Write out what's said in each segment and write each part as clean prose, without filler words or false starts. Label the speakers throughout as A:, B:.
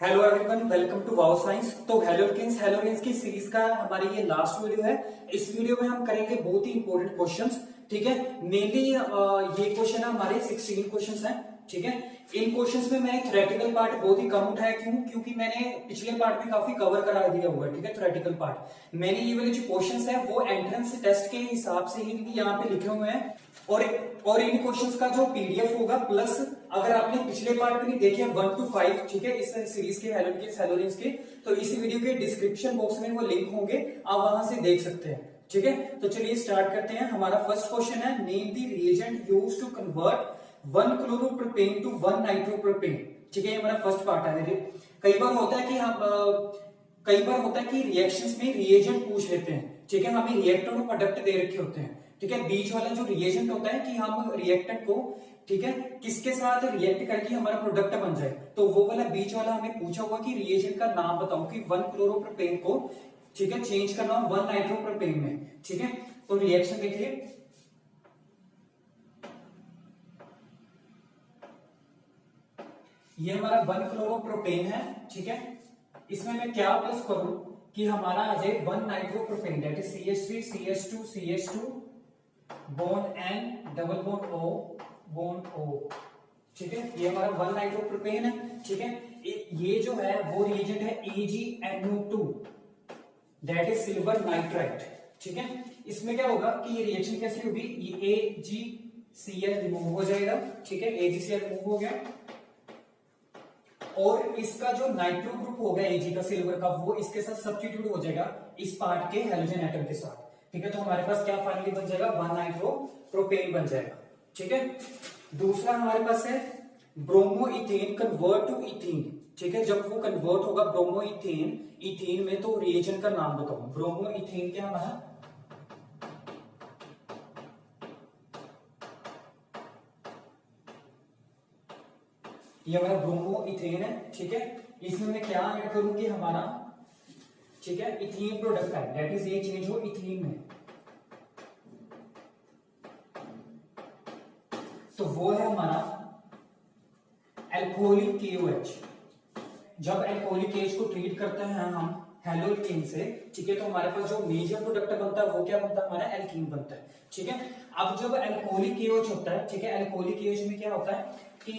A: Hello everyone, welcome to wow science. तो haloalkanes की series का हमारी ये लास्ट वीडियो है। इस वीडियो में हम करेंगे बहुत ही इंपॉर्टेंट क्वेश्चंस। ठीक है, मेनली ये क्वेश्चन हमारे 16 क्वेश्चंस हैं। ठीक है, इन क्वेश्चंस में मैंने थ्योरेटिकल पार्ट बहुत ही कम उठाया। क्योंकि मैंने पिछले पार्ट में काफी कवर करा दिया हुआ है। ठीक है, थ्योरेटिकल पार्ट मैंने ये वाले जो क्वेश्चंस है वो एंट्रेंस टेस्ट के हिसाब से ही यहाँ पे लिखे हुए हैं। और इन क्वेश्चंस का जो पीडीएफ होगा, प्लस अगर आपने पिछले पार्ट में नहीं देखे 1 to 5, ठीक है, इस सीरीज के हेलोकेन्स के, तो इस वीडियो के डिस्क्रिप्शन बॉक्स में वो लिंक होंगे, आप वहां से देख सकते हैं। ठीक है, तो चलिए स्टार्ट करते हैं। हमारा फर्स्ट क्वेश्चन है, name the reagent used to convert 1 chloropropane to 1 nitropropane. ठीक है, ये हमारा फर्स्ट पार्ट है। मेरे कई बार होता है कि रिएक्शंस में रिएजेंट पूछ लेते हैं। ठीक है, हमें रिएक्टर और प्रोडक्ट दे रखे होते हैं। ठीक है, बीच वाला जो रिएजेंट होता है कि हम रिएक्टेंट को, ठीक है, किसके साथ रिएक्ट करके हमारा प्रोडक्ट बन जाए, तो वो वाला बीच वाला हमें पूछा हुआ कि रिएजेंट का नाम बताओ कि 1 क्लोरोप्रोपेन को, ठीक है, चेंज करना हो 1 नाइट्रोप्रोपेन में। ठीक है, तो रिएक्शन देखिए, ये हमारा 1 क्लोरोप्रोपेन है। ठीक है, इसमें मैं क्या प्लस करूं कि हमारा आ जाए 1 nitropropane, that is CH3 CH2 CH2 bond N double bond O bond O। ठीक है, ये हमारा 1 नाइट्रोप्रोपेन है। ठीक है, ये जो है वो रिएजेंट है AgNO2, that is silver nitrite. ठीक है, इसमें क्या होगा कि ये रिएक्शन कैसे होगी, ये AgCl रिमूव हो जाएगा। ठीक है, AgCl रिमूव हो गया और इसका जो नाइट्रो ग्रुप होगा Ag का, सिल्वर का, वो इसके साथ सब्स्टिट्यूट हो जाएगा इस पार्ट के हेलोजन एटम के साथ। ठीक है, तो हमारे पास क्या फाइनली बन जाएगा, 1 नाइट्रोप्रोपेन बन जाएगा। ठीक है, दूसरा हमारे पास है bromoethane convert to ethene. ठीक है, जब वो कन्वर्ट होगा ब्रोमो इथेन में, तो रिएजेंट का नाम बताओ। ब्रोमो इथेन क्या हमारा, ये हमारा ब्रोमो इथेन है। ठीक है, इसमें मैं क्या ऐड करूंगी हमारा, ठीक है, इथीन प्रोडक्ट है, दैट इज ये चेंज हो इथीन में, तो वो है हमारा एल्कोहलिक KOH। जब एल्कोहलिक KOH को ट्रीट करते हैं हम हेलोकेन से, ठीक है, तो हमारे पास जो मेजर प्रोडक्ट बनता है वो क्या बनता है, हमारा एल्कीन बनता है। ठीक है, अब जब एल्कोहलिक KOH होता है, ठीक है, एल्कोहलिक KOH में क्या होता है कि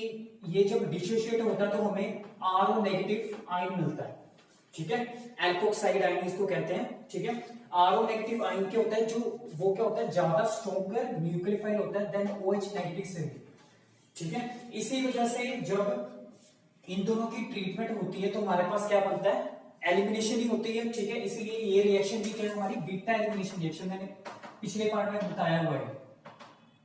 A: ये जब डिसोसिएट होता है तो हमें RO नेगेटिव आयन मिलता है। ठीक है, एल्कोक्साइड आयन इसको कहते हैं। ठीक है, RO नेगेटिव आयन क्या होता है, जो वो क्या होता है, ज्यादा स्ट्रॉन्गर न्यूक्लियोफाइल होता है देन OH नेगेटिव से भी। ठीक है, इसी वजह से जब इन दोनों की ट्रीटमेंट होती है तो हमारे पास क्या बनता है, एलिमिनेशन ही होती है। ठीक है, इसीलिए ये रिएक्शन भी क्या है, हमारी बीटा एलिमिनेशन रिएक्शन, मैंने पिछले पार्ट में बताया हुआ है।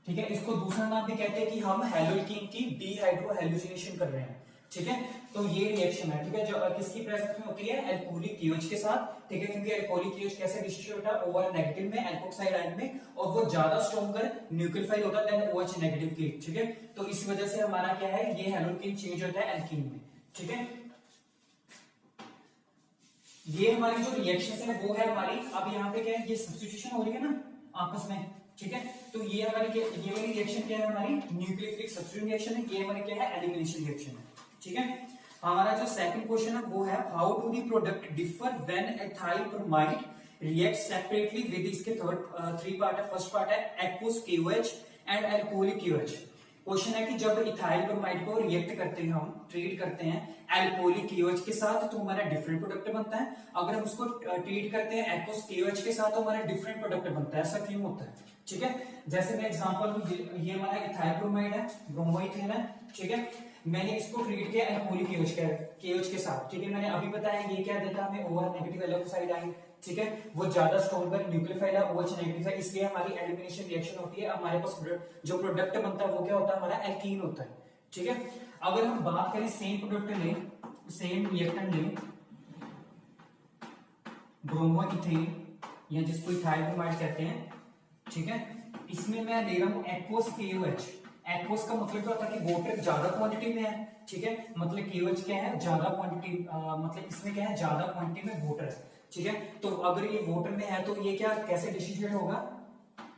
A: ठीक है, इसको दूसरा नाम भी कहते हैं कि हम हेलोकेन की डीहाइड्रो हेलोजिनेशन कर रहे हैं। ठीक है, तो ये रिएक्शन है। ठीक है, जो किसकी प्रेजेंस में होती है, एल्कोहलिक KOH के साथ। ठीक है, क्योंकि एल्कोहलिक KOH कैसे डिसोसिएट होता है, OR नेगेटिव में, एल्कोक्साइड आयन में, और वो ज्यादा स्ट्रॉन्गर न्यूक्लियोफाइल होता है देन OH नेगेटिव की। ठीक है, तो इस वजह से हमारा क्या है, ये हेलोकेन चेंज होता है एल्कीन में। ठीक है, ये हमारी जो रिएक्शन है वो है हमारी, अब यहाँ पे क्या है, ये सब्स्टिट्यूशन हो रही है ना आपस में। ठीक है, तो ये हमारी ये वाली रिएक्शन क्या है, हमारी न्यूक्लियोफिलिक सब्स्टिट्यूशन रिएक्शन है। ये हमारी क्या है, एलिमिनेशन रिएक्शन है। ठीक है, हमारा जो सेकंड क्वेश्चन है वो है, how do the product differ when ethyl bromide react separately with, इसके थ्री पार्ट है। फर्स्ट पार्ट है aqueous KOH and alcoholic KOH। Question है कि जब इथाइल ब्रोमाइड को रिएक्ट करते हैं, हम ट्रीट करते हैं एल्कोहलिक KOH के साथ, तो हमारा डिफरेंट प्रोडक्ट बनता है। अगर हम उसको ट्रीट करते हैं एक्वस KOH के साथ, तो हमारा डिफरेंट प्रोडक्ट बनता है। ऐसा क्यों होता है? ठीक है, जैसे मैं एग्जांपल लूं, ये हमारा इथाइल ब्रोमाइड है, ब्रोमोइथेन है। ठीक है, मैंने इसको ट्रीट किया एल्कोहलिक KOH के साथ। ठीक है, मैंने अभी बताया ये क्या देता है हमें, OR नेगेटिव एल्कोक्साइड आयन। ठीक है, वो ज्यादा स्ट्रॉन्गर न्यूक्लियोफाइल है, OH नेगेटिव है, इसलिए हमारी एलिमिनेशन रिएक्शन होती है। हमारे पास जो प्रोडक्ट बनता है वो क्या होता है, हमारा एल्कीन होता है। ठीक है, अगर हम बात करें सेम प्रोडक्ट लें, सेम रिएक्टेंट लें, ब्रोमोइथेन या जिसको इथाइल ब्रोमाइड कहते हैं। ठीक है, इसमें मैं ले रहा हूं एक्वस KOH। एक्वस का मतलब क्या होता है कि वाटर ज्यादा क्वांटिटी में है। ठीक है, मतलब KOH क्या है, ज्यादा क्वांटिटी, मतलब इसमें क्या है, ज्यादा क्वांटिटी में वाटर है। ठीक है, तो अगर ये वाटर में है तो ये क्या कैसे डिसोसिएट होगा,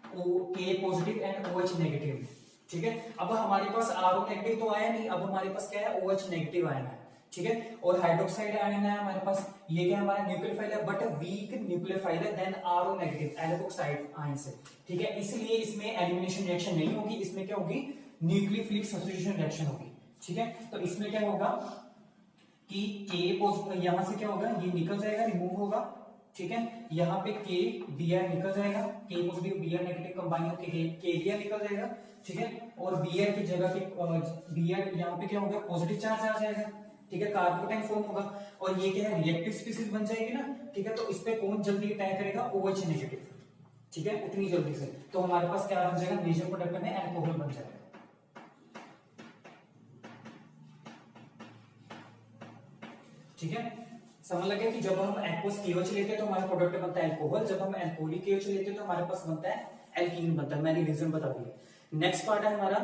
A: K positive and OH negative. ठीक है, अब हमारे पास RO नेगेटिव तो आया नहीं, अब हमारे पास क्या है, OH नेगेटिव आया है। ठीक है। और हाइड्रोक्साइड आयन है हमारे पास, ये क्या हमारा न्यूक्लियोफाइल है बट वीक न्यूक्लियोफाइल है then RO negative alkoxide ion से, ठीक है। इसलिए इसमें एलिमिनेशन रिएक्शन नहीं होगी, इसमें क्या होगी, न्यूक्लियोफिलिक सब्स्टिट्यूशन रिएक्शन होगी, ठीक है। तो इसमें क्या होगा कि के पॉजिटिव, यहां से क्या होगा, ये निकल जाएगा, रिमूव होगा, ठीक है। यहाँ पे के बीआर निकल जाएगा, के पॉजिटिव बीआर नेगेटिव कंबाइन होकर के बीआर निकल जाएगा, ठीक है। और बीआर की जगह पे बीआर यहाँ पे क्या होगा, पॉजिटिव चार्ज आ जाएगा, ठीक है, कार्बोकेटाइन फॉर्म होगा। और ये क्या है, रिएक्टिव स्पीसीज बन जाएगी ना, ठीक है। तो इस पे कौन जल्दी अटैक करेगा, OH नेगेटिव, ठीक है, उतनी जल्दी से। तो हमारे पास क्या बन जाएगा, मेजर प्रोडक्ट में अल्कोहल बन जाएगा, ठीक है। समझ लगे कि जब हम एक्वस KOH लेते हैं तो हमारा प्रोडक्ट बनता है अल्कोहल, जब हम अल्कोहलिक KOH लेते हैं तो हमारे पास बनता है एल्कीन बनता है। मैंने रीजन बता दिया। नेक्स्ट पार्ट है हमारा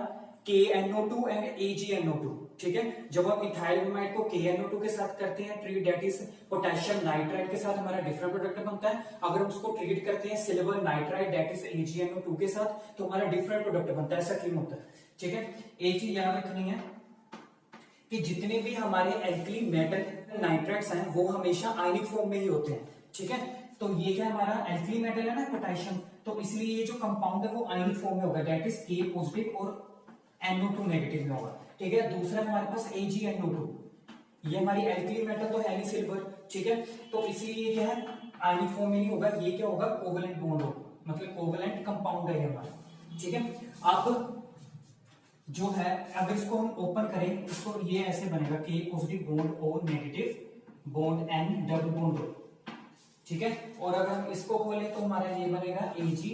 A: KNO2 एंड AgNO2, ठीक है। जब हम इथाइल ब्रोमाइड को KNO2 के साथ करते हैं treat, that is potassium nitride के साथ, हमारा डिफरेंट प्रोडक्ट बनता है। अगर हम उसको ट्रीट करते हैं silver nitride that is AgNO2 के साथ तो हमारा डिफरेंट प्रोडक्ट बनता है, ऐसा क्यों होता है, ठीक है। एक चीज याद रखनी है कि जितने भी हमारे एल्कली मेटल नाइट्राइड्स हैं वो हमेशा आयनिक फॉर्म में ही होते हैं, ठीक है। तो ये क्या हमारा एल्कली मेटल है ना पोटेशियम, तो इसलिए ये जो कंपाउंड है वो आयनिक फॉर्म में होगा, दैट इज K पॉजिटिव और NO2 नेगेटिव में होगा, ठीक है। दूसरा हमारे पास AgNO2, ये हमारी एल्कली मेटल तो है नहीं सिल्वर, ठीक है। तो इसलिए क्या है, आयनिक फॉर्म में नहीं होगा, ये क्या होगा, कोवेलेंट बॉन्ड होगा, मतलब कोवेलेंट कंपाउंड है हमारा, ठीक है। अब जो है अगर इसको हम ओपन करें, इसको ये ऐसे बनेगा K positive bond O negative bond N double bond O, ठीक है। और अगर हम इसको खोलें तो हमारा ये बनेगा Ag,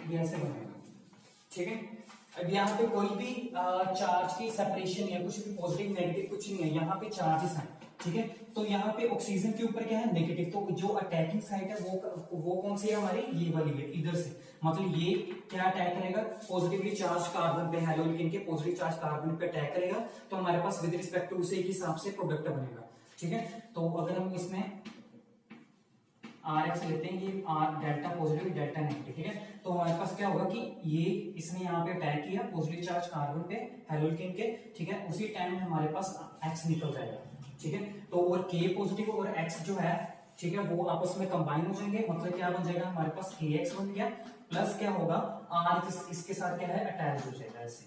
A: ये ऐसे बनेगा, ठीक है। अब यहाँ पे कोई भी चार्ज की सेपरेशन या कुछ भी पॉजिटिव नेगेटिव कुछ नहीं है, यहाँ पे चार्जेस हैं, ठीक है। तो यहाँ पे ऑक्सीजन के ऊपर क्या है, नेगेटिव, तो जो अटैकिंग साइड है वो कौन सी है हमारी, ये वाली है, इधर से, मतलब ये क्या अटैक करेगा, पॉजिटिवली चार्ज कार्बन पे, हैलोजन के पॉजिटिव चार्ज कार्बन पे अटैक करेगा, तो हमारे पास विद रिस्पेक्ट टू उसे एक हिसाब से प्रोडक्ट बनेगा, ठीक है। तो अगर हम इसमें RX लेते हैं, ये R delta positive delta negative, ठीक है। तो हमारे पास क्या होगा कि ये इसने यहाँ पे अटैक किया पॉजिटिव चार्ज कार्बन पे हैलोजन के, ठीक है, उसी टाइम हमारे पास X निकल जाएगा, ठीक है। तो और K पॉजिटिव और X जो है, ठीक है, वो आपस में कंबाइन हो जाएंगे, मतलब क्या बन जाएगा हमारे पास KX बन गया, प्लस क्या होगा R इसके साथ क्या है अटैच हो जाएगा ऐसे,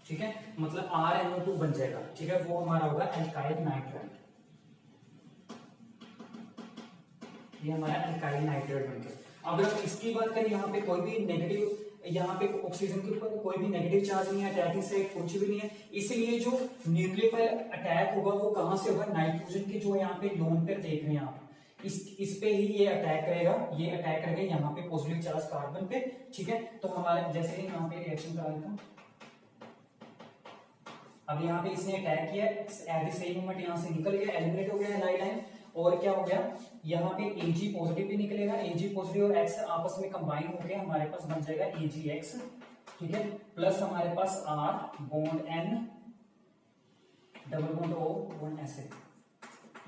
A: ठीक है, मतलब RNO2 बन जाएगा, ठीक है, वो हमारा होगा एल्काइल नाइट्राइड, ये हमारा एल्काइल नाइट्राइड बन गया। अगर हम इसकी बात करें, यहाँ पे कोई भी नेगेटिव, यहाँ पे ऑक्सीजन के ऊपर कोई भी नेगेटिव चार्ज नहीं है, अटैकिंग साइड कुछ भी नहीं है, इसलिए जो न्यूक्लियोफाइल अटैक होगा वो कहां से होगा, नाइट्रोजन के जो यहाँ पे लोन पे देख रहे हैं आप, इस पे ही ये अटैक करेगा, ये अटैक करेगा यहाँ पे पॉजिटिव चार्ज कार्बन पे, ठीक है। तो हमारे जैसे कि यहाँ पे रिएक्शन करा देता हूँ, अब यहाँ पे इसने अटैक किया, एट द सेम मोमेंट यहाँ से निकल गया, एलिमिनेट हो गया है लाइट लाइन, और क्या हो गया, यहाँ पे Ag पॉजिटिव भी निकलेगा, Ag पॉजिटिव और X आपस में कंबाइन होकर हमारे पास बन जाएगा AgX, ठीक है, प्लस हमारे पास R bond N double bond O bond ऐसे,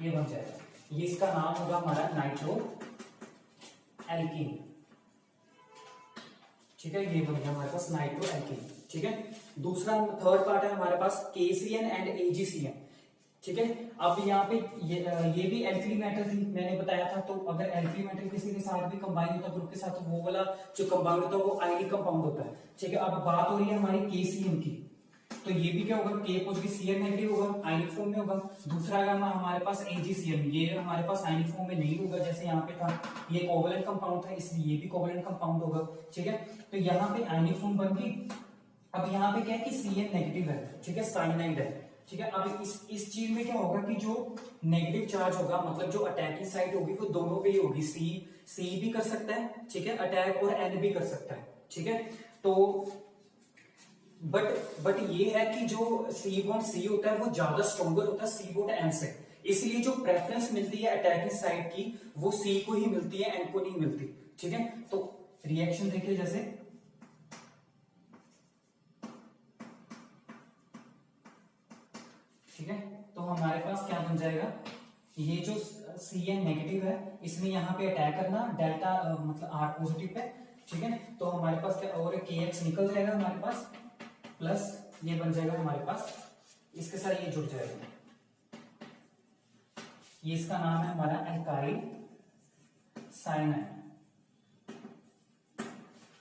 A: ये बन जाएगा, ये इसका नाम होगा हमारा नाइट्रो एल्कीन, ठीक है, ये बन गया हमारे पास नाइट्रो एल्कीन, ठीक है। दूसरा थर्ड पार्ट है हमारे पास KCN एंड AgCN, ठीक है। अब यहाँ पे ये भी एल्कली मेटल थी, मैंने बताया था, तो अगर एल्कली मेटल किसी के साथ भी कंबाइन होता है ग्रुप के साथ, तो वो वाला जो कंपाउंड होता है वो आयनिक कंपाउंड होता है, ठीक है। अब बात हो रही है हमारी KCN की, तो ये भी क्या होगा, K पॉजिटिव Cn नेगेटिव होगा, आयनिक फॉर्म में होगा। दूसरा अगर हमारे पास AgCN, ये हमारे पास आयनिक फॉर्म में नहीं होगा, जैसे यहाँ पे था, ये कोवेलेंट कंपाउंड था, इसलिए ये भी कोवेलेंट कंपाउंड होगा, ठीक है। तो यहाँ पे आयनिक फॉर्म बन गई। अब यहाँ पे क्या है कि Cn नेगेटिव है, ठीक है, साइनाइड है, ठीक है। अब इस चीज में क्या होगा कि जो नेगेटिव चार्ज होगा, मतलब जो अटैकिंग साइड होगी वो दोनों पे ही होगी, सी भी कर सकता है, ठीक है, अटैक, और N भी कर सकता है, ठीक है। तो बट ये है कि जो C बॉन्ड C होता है वो ज्यादा स्ट्रॉन्गर होता है C बॉन्ड N से, इसलिए जो प्रेफरेंस मिलती है अटैकिंग साइड की वो C को ही मिलती है, N को नहीं मिलती, ठीक है। तो रिएक्शन देखिए, जैसे ठीक है, तो हमारे पास क्या बन जाएगा, ये जो Cn नेगेटिव है इसमें यहाँ पे अटैक करना डेल्टा मतलब R पॉजिटिव पे, ठीक है। तो हमारे पास क्या और KX निकल जाएगा हमारे पास, प्लस ये बन जाएगा हमारे पास, इसके साथ ये जुड़ जाएगा, ये इसका नाम है हमारा एल्काइल साइनाइड,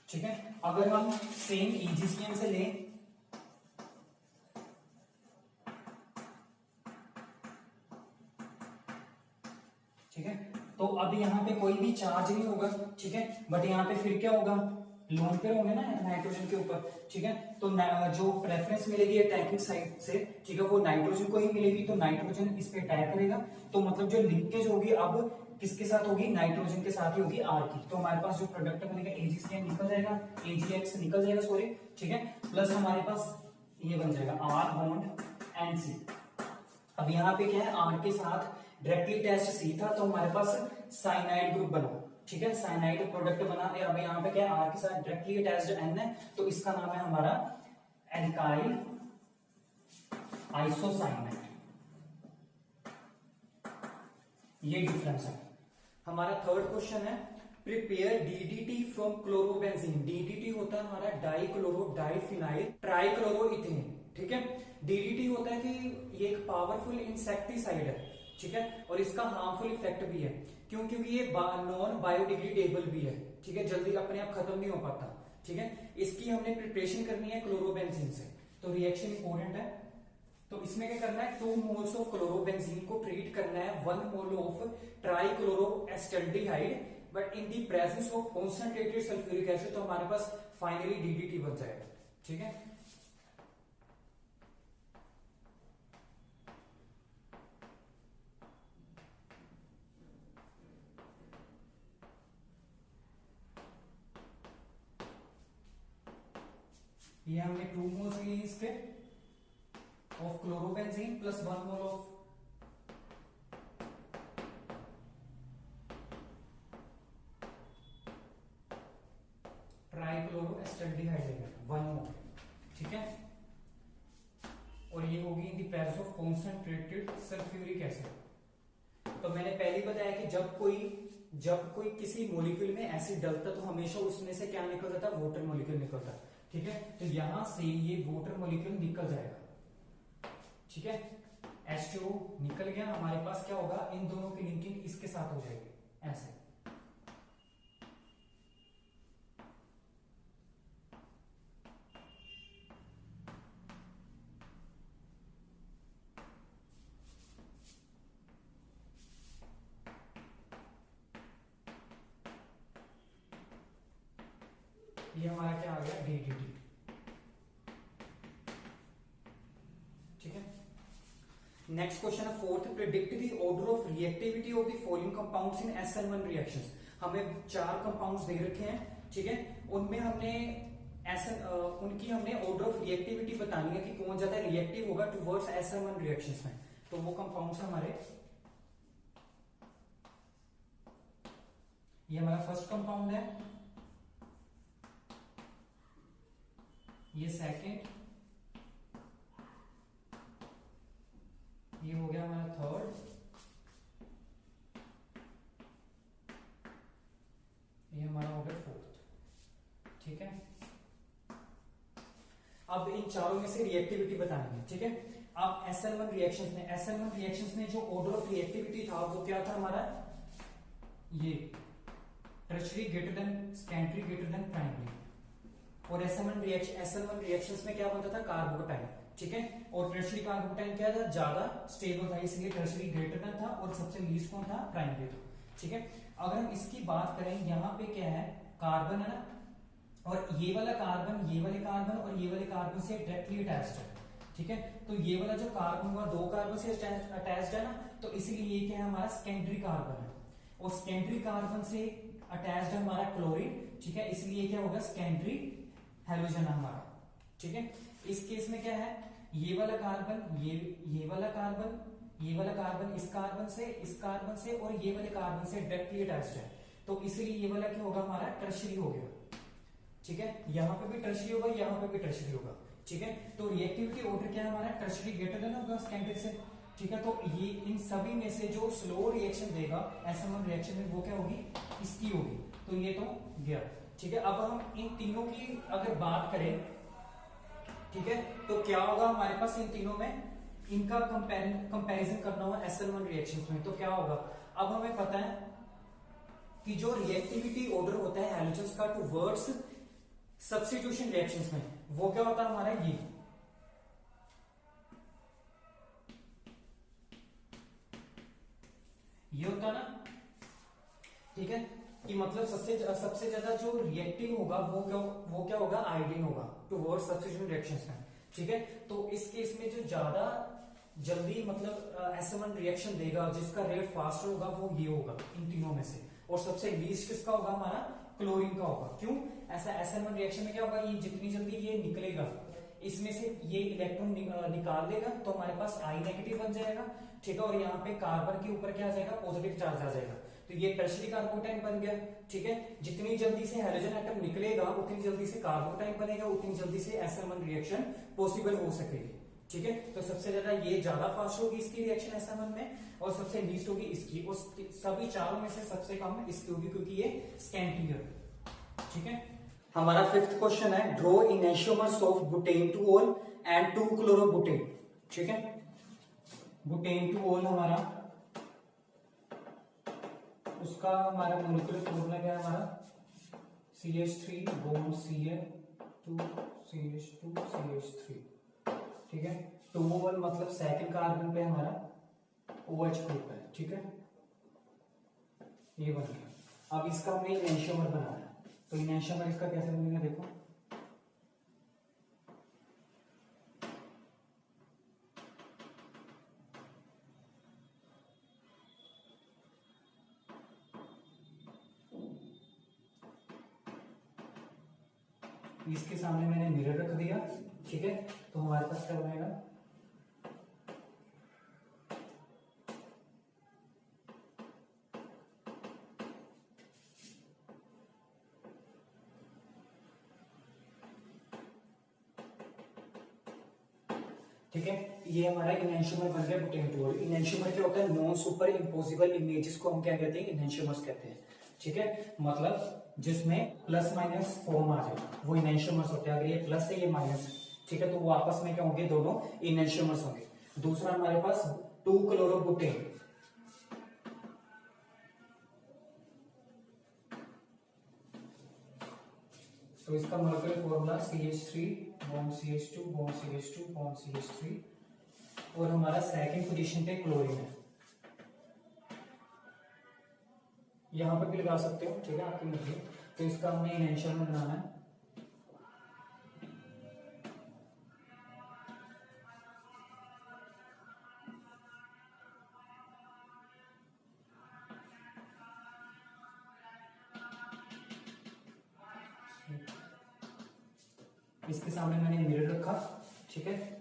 A: ठीक है। अगर हम सेम EgCN से लें, ठीक है, तो अब यहाँ पे कोई भी चार्ज नहीं होगा, ठीक है, बट यहाँ पे फिर क्या होगा, लोन पेयर होंगे ना नाइट्रोजन के ऊपर, ठीक है। तो जो प्रेफरेंस मिलेगी अटैकिंग साइड से, ठीक है, वो नाइट्रोजन को ही मिलेगी, तो नाइट्रोजन इस पे अटैक करेगा, तो मतलब जो लिंकेज होगी अब किसके साथ होगी, नाइट्रोजन के साथ ही होगी R की। तो हमारे पास जो प्रोडक्ट बनेगा AgCN निकल जाएगा, AgX निकल जाएगा सॉरी, ठीक है, प्लस हमारे पास ये बन जाएगा R बॉन्ड NC। अब यहाँ पे क्या है, R के साथ डायरेक्टली अटैच्ड C था, तो हमारे पास साइनाइड ग्रुप बना, ठीक है, साइनाइड प्रोडक्ट बना। अब यहाँ पे क्या है, R के साथ डायरेक्टली अटैच्ड N है, तो इसका नाम है हमारा एल्काइल आइसोसाइनाइड। ये डिफरेंस है। हमारा थर्ड क्वेश्चन है, prepare DDT from chlorobenzene. DDT होता है हमारा डाइक्लोरो डाइफिनाइल ट्राइक्लोरोइथेन, ठीक है। DDT होता है कि ये एक पावरफुल इंसेक्टिसाइड है, ठीक है, और इसका हार्मफुल इफेक्ट भी है, क्यों, क्योंकि ये नॉन बायोडिग्रेडेबल भी है, ठीक है, जल्दी अपने आप खत्म नहीं हो पाता, ठीक है। इसकी हमने प्रिपरेशन करनी है क्लोरोबेंजीन से, तो रिएक्शन इंपॉर्टेंट है। तो इसमें क्या करना है, 2 मोल्स ऑफ क्लोरोबेंजीन को ट्रीट करना है 1 mole of trichloroacetaldehyde, but in the presence of concentrated sulphuric acid, तो हमारे पास फाइनली DDT बन जाएगा, ठीक है। ये हमने 2 मोल्स लिए इसके of chlorobenzene plus 1 mole of trichloroacetaldehyde 1 mole, ठीक है, और ये होगी in the presence of concentrated sulphuric acid. तो मैंने पहले ही बताया कि जब कोई किसी मॉलिक्यूल में एसिड डलता तो हमेशा उसमें से क्या निकलता था, वाटर मॉलिक्यूल निकलता, ठीक है। तो यहां से ये वाटर मॉलिक्यूल निकल जाएगा, ठीक है, H2O निकल गया, हमारे पास क्या होगा, इन दोनों की लिंकिंग इसके साथ हो जाएगी, ऐसे। ये हमारा क्या आ गया, DDT, ठीक है। नेक्स्ट क्वेश्चन है fourth, predict the order of reactivity of the following compounds in SN1 reactions. हमें 4 कंपाउंड्स दे रखे हैं, ठीक है, उनमें हमने उनकी हमने ऑर्डर ऑफ रिएक्टिविटी बतानी है कि कौन ज्यादा रिएक्टिव होगा टुवर्ड्स SN1 रिएक्शंस में। तो वो कंपाउंड्स हमारे, ये हमारा फर्स्ट कंपाउंड है, ये सेकंड, ये हो गया हमारा थर्ड, ये हमारा हो गया फोर्थ, ठीक है। अब इन चारों में से रिएक्टिविटी बतानी है, ठीक है। अब SN1 रिएक्शंस में जो ऑर्डर ऑफ रिएक्टिविटी था वो क्या था हमारा, ये tertiary greater than secondary greater than primary, और SN1 रिएक्शंस में क्या बनता था, कार्बोटाइन, ठीक है, और टर्शियरी कार्बोटाइन क्या था, ज्यादा स्टेबल था, इसलिए टर्शियरी ग्रेटर देन था, और सबसे लीस्ट कौन था, प्राइमरी था, ठीक है। अगर हम इसकी बात करें, यहाँ पे क्या है, कार्बन है ना, और ये वाला कार्बन, ये वाले कार्बन और ये वाले कार्बन से डायरेक्टली अटैच्ड है, ठीक है। तो ये वाला जो कार्बन हुआ 2 कार्बन से अटैच्ड है ना, तो इसीलिए ये क्या है, हमारा सेकेंडरी कार्बन है, और सेकेंडरी कार्बन से अटैच्ड है हमारा क्लोरीन, ठीक है, इसलिए क्या होगा, सेकेंडरी हैलोजन हमारा, ठीक है। इस केस में क्या है, ये वाला कार्बन, ये वाला कार्बन, ये वाला कार्बन इस कार्बन से और ये वाले कार्बन से डायरेक्टली अटैच्ड है, तो इसलिए ये वाला क्या होगा, हमारा टर्शियरी हो गया, ठीक है। यहां पे भी टर्शियरी होगा, यहां पे भी टर्शियरी होगा, ठीक है। तो रिएक्टिविटी ऑर्डर क्या है हमारा, टर्शियरी ग्रेटर देन होगा सेकेंडरी से, ठीक है, तो ये इन सभी में से जो स्लो रिएक्शन देगा SN1 रिएक्शन में वो क्या होगी, इसकी होगी। तो ये तो गया। ठीक है, अब हम इन तीनों की अगर बात करें, ठीक है, तो क्या होगा हमारे पास इन तीनों में, इनका कंपैरिजन करना हो SN1 रिएक्शंस में, तो क्या होगा। अब हमें पता है कि जो रिएक्टिविटी ऑर्डर होता है हैलोजन्स का टुवर्ड्स सब्स्टिट्यूशन रिएक्शंस में, वो क्या होता है हमारा, ये होता है ना। ठीक है, कि मतलब सबसे ज्यादा जो रिएक्टिव होगा वो क्या होगा, आयोडीन होगा टुवर्ड्स सब्स्टिट्यूशन रिएक्शंस में। ठीक है, तो इस केस में जो ज्यादा जल्दी मतलब SN1 रिएक्शन देगा, जिसका रेट फास्ट होगा, वो ये होगा इन तीनों में से। और सबसे लीस्ट किसका होगा, हमारा क्लोरीन का होगा। क्यों, ऐसा SN1 रिएक्शन में क्या होगा, ये जितनी जल्दी ये निकलेगा, इसमें से ये इलेक्ट्रॉन निकाल देगा, तो हमारे पास I नेगेटिव बन जाएगा। ठीक है, और यहाँ पे कार्बन के ऊपर क्या आ जाएगा, पॉजिटिव चार्ज आ जाएगा, तो ये टर्शियरी कार्बोटाइन बन गया। ठीक है, जितनी जल्दी से हाइड्रोजन एटम निकलेगा, उतनी जल्दी से कार्बोटाइन बनेगा, उतनी जल्दी से SN1 रिएक्शन पॉसिबल हो सकेगी। ठीक है, तो सबसे ज्यादा फास्ट होगी इसकी रिएक्शन SN1 में, और सबसे लीस्ट होगी इसकी, और सभी चारों में से सबसे कम इसकी होगी, क्योंकि ये स्कैंटियर। ठीक है, हमारा फिफ्थ क्वेश्चन है, draw enantiomers of butane two ol and 2 chlorobutane. ठीक है, बुटेन टू ऑल हमारा, उसका हमारा मोलिकुलर फॉर्मूला क्या है, हमारा CH3 bond Cl2 CH2 CH3। ठीक है, 2 मतलब सेकंड कार्बन पे हमारा OH ग्रुप है। ठीक है, ये बन गया। अब इसका हमें इनेंशियोमर बनाना है, तो इनेंशियोमर इसका कैसे बनेगा, देखो इसके सामने मैंने मिरर रख दिया। ठीक है, तो हमारे पास क्या बनेगा, ठीक है, ये हमारा इनेंशियोमर बन गया बुटेन टू ऑल। इनेंशियोमर क्या होता है, नॉन सुपर इम्पोसिबल इमेजेस को हम क्या कहते हैं, इनेंशियोमर्स कहते हैं। ठीक है, मतलब जिसमें प्लस माइनस फॉर्म आ जाए, वो इनेंशियोमर्स होते हैं। अगर ये प्लस है, ये माइनस है, ठीक है, तो वो आपस में क्या होंगे, दोनों इनेंशियोमर्स होंगे। दूसरा हमारे पास 2 क्लोरोबुटेन, तो इसका molecular formula CH3 bond CH2 bond CH2 bond CH3, और हमारा सेकंड पोजीशन पे क्लोरीन है। यहां पर भी लगा सकते हो, ठीक है, आपकी मर्जी। तो इसका हमें इनेंशियोमर बनाना है। इसके सामने मैंने मिरर रखा। ठीक है,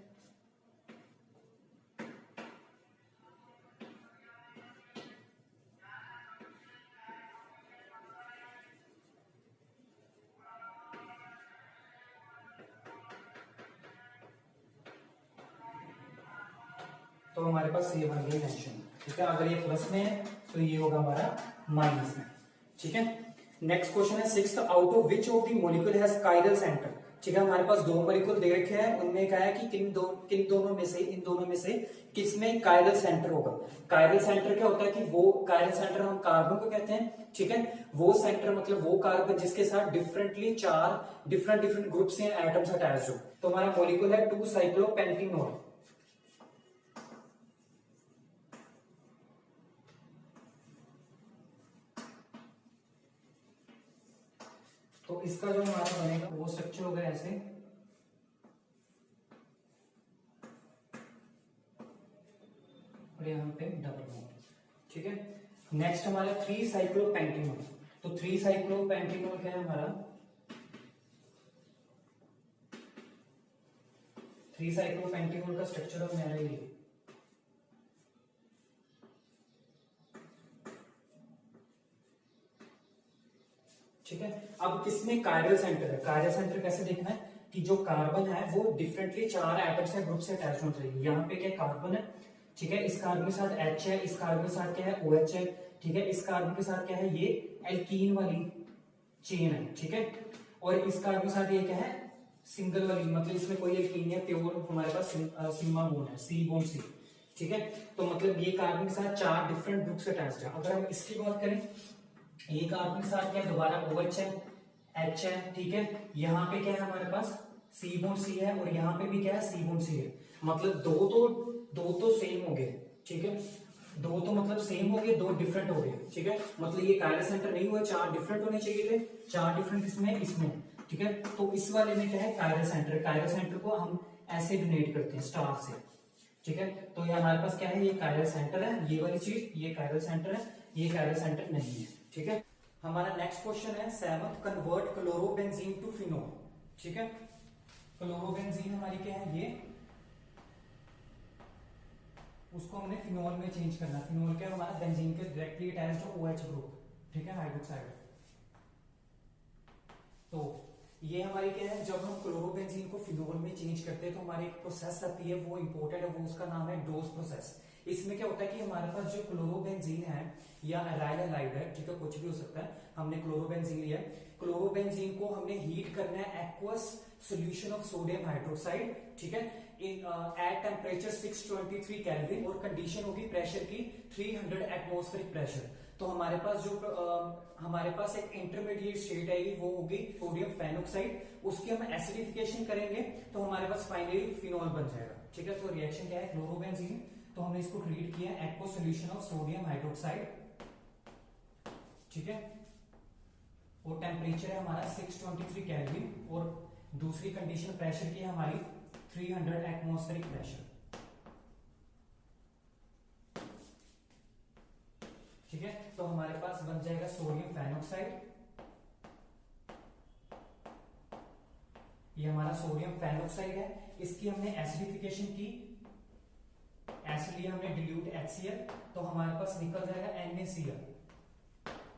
A: तो हमारे पास ये बन गई इनेंशियोमर। ठीक है, अगर ये प्लस में है तो ये होगा हमारा माइनस में। ठीक है, नेक्स्ट क्वेश्चन है sixth, out of which of the molecule has chiral centre. ठीक है, हमारे पास 2 मॉलिक्यूल दे रखे हैं, उनमें क्या है कि इन दोनों में से किसमें कायरल सेंटर होगा। कायरल सेंटर क्या होता है कि वो कायरल सेंटर हम कार्बन को कहते हैं। ठीक है, वो सेंटर मतलब वो कार्बन जिसके साथ डिफरेंटली 4 डिफरेंट ग्रुप्स या एटम्स अटैच्ड हो। तो हमारा मॉलिक्यूल है 2 साइक्लोपेंटेनॉल। तो इसका जो हमारा बनेगा वो स्ट्रक्चर होगा ऐसे, और यहाँ पे डबल बॉन्ड। ठीक है, नेक्स्ट हमारा 3 साइक्लोपेंटेनॉल। तो 3 साइक्लोपेंटेनॉल क्या है हमारा, 3 साइक्लोपेंटेनॉल का स्ट्रक्चर है मेरा ये। ठीक है, अब किसमें कायरल सेंटर है। कायरल सेंटर कैसे देखना है कि जो कार्बन है वो डिफरेंटली 4 एटम्स या ग्रुप से अटैच होना चाहिए। यहाँ पे क्या कार्बन है, ठीक है। इस कार्बन के साथ H है, इस कार्बन के साथ क्या है OH है, ठीक है। इस कार्बन के साथ क्या है ये एल्कीन वाली चेन है, ठीक है। और इस कार्बन के साथ ये क्या है सिंगल वाली, मतलब इसमें कोई एल्कीन है, प्योर हमारे पास सिग्मा बोन है, C बोन C, ठीक है। तो मतलब ये कार्बन के साथ 4 डिफरेंट ग्रुप्स अटैच्ड है। अगर हम इसकी बात करें, ये कार्बन के साथ क्या है दोबारा OH है, H है, ठीक है। यहाँ पे क्या है हमारे पास C बोन C है, और यहाँ पे भी क्या है C बोन C है। मतलब दो तो सेम हो गए, ठीक है। दो तो मतलब सेम हो गए, दो डिफरेंट हो गए, ठीक है। मतलब ये कायरल सेंटर नहीं हुआ, 4 डिफरेंट होने चाहिए थे, 4 डिफरेंट इसमें, ठीक है। तो इस वाले में क्या है कायरल सेंटर, कायरल सेंटर को हम ऐसे डोनेट करते हैं स्टार से, ठीक है। तो ये हमारे पास क्या है ये कायरल सेंटर है, ये वाली चीज ये कायरल सेंटर है, ये कायरल सेंटर नहीं है, ठीक है। हमारा नेक्स्ट क्वेश्चन है 7th, convert chlorobenzene to phenol, ठीक है। क्लोरोबेंजीन हमारी क्या है ये, उसको हमने फिनोल में चेंज करना। फिनोल क्या हमारा बेंजीन के डायरेक्टली अटैच्ड OH ग्रुप, ठीक है, हाइड्रोक्साइड। तो ये हमारी क्या है, जब हम क्लोरोबेंजीन को फिनोल में चेंज करते हैं तो हमारी एक प्रोसेस आती है, वो इंपॉर्टेंट है, वो उसका नाम है डोज प्रोसेस। इसमें क्या होता है कि हमारे पास जो क्लोरोबेंजीन है या एराइल हैलाइड है, ठीक है, कुछ भी हो सकता है, हमने क्लोरोबेंजीन लिया है, क्लोरोबेंजीन को हमने हीट करना है aqueous solution of sodium hydroxide, ठीक है, एट टेम्परेचर 623 केल्विन, और कंडीशन होगी प्रेशर की 300 एटमॉस्फेरिक प्रेशर। तो हमारे पास जो हमारे पास एक इंटरमीडिएट स्टेट आएगी, वो होगी सोडियम फेनोक्साइड, उसकी हम एसिडिफिकेशन करेंगे तो हमारे पास फाइनली फिनोल बन जाएगा, ठीक है। तो रिएक्शन क्या है क्लोरोबेंजीन, तो हमने इसको ट्रीट किया aqueous solution of sodium hydroxide, ठीक है, और टेम्परेचर है हमारा 623 केल्विन, और दूसरी कंडीशन प्रेशर की है हमारी 300 एटमॉस्फेरिक प्रेशर, ठीक है। तो हमारे पास बन जाएगा सोडियम फेनोक्साइड, ये हमारा सोडियम फेनोक्साइड है, इसकी हमने एसिडिफिकेशन की, एसिड लिया हमने डिल्यूट HCl, तो हमारे पास निकल जाएगा NaCl,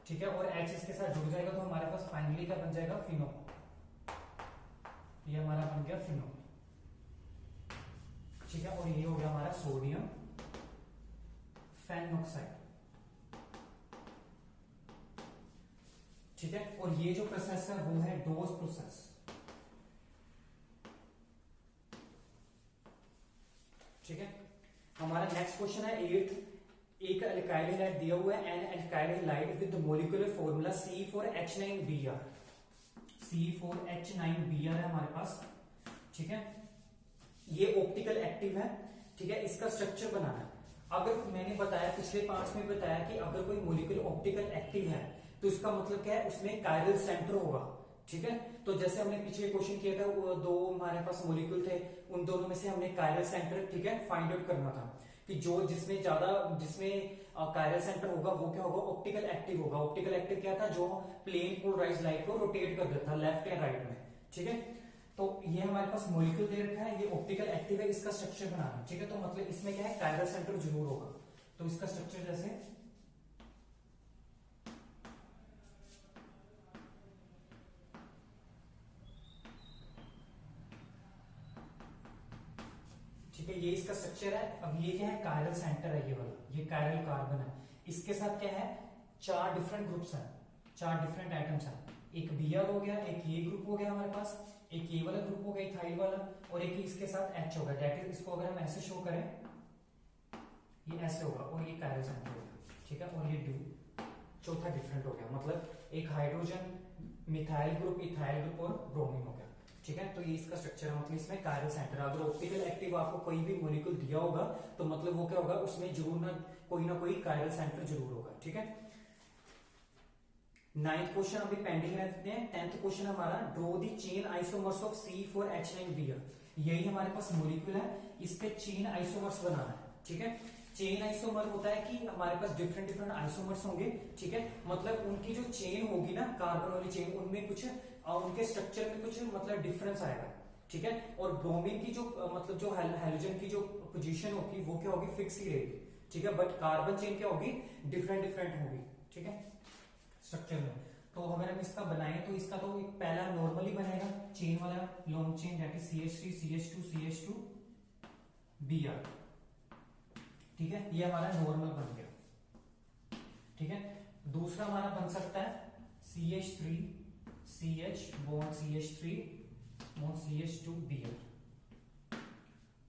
A: ठीक है, और H इसके साथ जुड़ जाएगा, तो हमारे पास फाइनली क्या बन जाएगा फिनोल, ये हमारा बन गया फिनोल, ठीक है। और ये हो गया हमारा सोडियम फेनोक्साइड, ठीक है। और ये जो प्रोसेस है वो है डोज प्रोसेस, ठीक है। हमारा नेक्स्ट क्वेश्चन है 8th, एक अल्काइल हैलाइड दिया हुआ है, an alkyl halide with molecular formula C4H9Br, C4H9Br है हमारे पास, ठीक है। ये ऑप्टिकल एक्टिव है, ठीक है, इसका स्ट्रक्चर बनाना है। अगर मैंने बताया पिछले पार्ट में बताया कि अगर कोई मॉलिक्यूल ऑप्टिकल एक्टिव है तो इसका मतलब क्या है उसमें कायरल सेंटर होगा, ठीक है। तो जैसे हमने पिछले क्वेश्चन किया था, वो दो हमारे पास मॉलिक्यूल थे, उन दोनों में से हमने कायरल सेंटर, ठीक है, फाइंड आउट करना था कि जो जिसमें कायरल सेंटर होगा वो क्या होगा ऑप्टिकल एक्टिव होगा। ऑप्टिकल एक्टिव क्या था, जो प्लेन पोलराइज्ड लाइट को रोटेट कर देता लेफ्ट एंड राइट में, ठीक है। तो ये हमारे पास मॉलिक्यूल दे रखा है, ये ऑप्टिकल एक्टिव है, इसका स्ट्रक्चर बनाना, ठीक है। तो मतलब इसमें क्या है कायरल सेंटर जरूर होगा, तो इसका स्ट्रक्चर जैसे ठीक है, ये इसका स्ट्रक्चर है। अब ये क्या है कायरल सेंटर है, ये वाला, ये कायरल कार्बन है, इसके साथ क्या है 4 डिफरेंट ग्रुप्स हैं, 4 डिफरेंट आइटम्स हैं, एक Br हो गया, एक ये ग्रुप हो गया हमारे पास, एक ये वाला ग्रुप हो गया इथाइल वाला, और एक इसके साथ H होगा, दैट इज इसको अगर हम ऐसे शो करें ये ऐसे होगा, और ये कायरल सेंटर होगा, ठीक है। और ये चौथा डिफरेंट हो गया, मतलब एक hydrogen methyl group, ethyl group और ब्रोमीन हो गया, ठीक है। तो ये इसका स्ट्रक्चर है, मतलब इसमें कायरल सेंटर। अगर ऑप्टिकल एक्टिव आपको कोई भी मॉलिक्यूल दिया होगा तो मतलब वो क्या होगा उसमें जरूर ना कोई कायरल सेंटर जरूर होगा, ठीक है। 9th क्वेश्चन अभी पेंडिंग रहते हैं। 10th क्वेश्चन हमारा draw the chain isomers of C4H9Br, यही हमारे पास मॉलिक्यूल है, इस पे चेन आइसोमर्स बनाना है, ठीक है। चेन आइसोमर होता है कि हमारे पास डिफरेंट डिफरेंट आइसोमर्स होंगे, ठीक है, मतलब उनकी जो चेन होगी ना कार्बन वाली चेन, उनमें कुछ उनके स्ट्रक्चर में कुछ मतलब डिफरेंस आएगा, ठीक है। और ब्रोमीन की जो मतलब जो हैलोजन की जो पोजीशन होगी वो क्या होगी फिक्स ही रहेगी, ठीक है, बट कार्बन चेन क्या होगी डिफरेंट डिफरेंट होगी, ठीक है, स्ट्रक्चर में। तो अगर हम इसका बनाए तो इसका तो एक पहला नॉर्मली बनेगा चेन वाला long chain, that is CH3 CH2 CH2 Br, ठीक है, ये हमारा नॉर्मल बन गया। ठीक है, दूसरा हमारा बन सकता है CH3 CH bond CH3 bond CH2Br।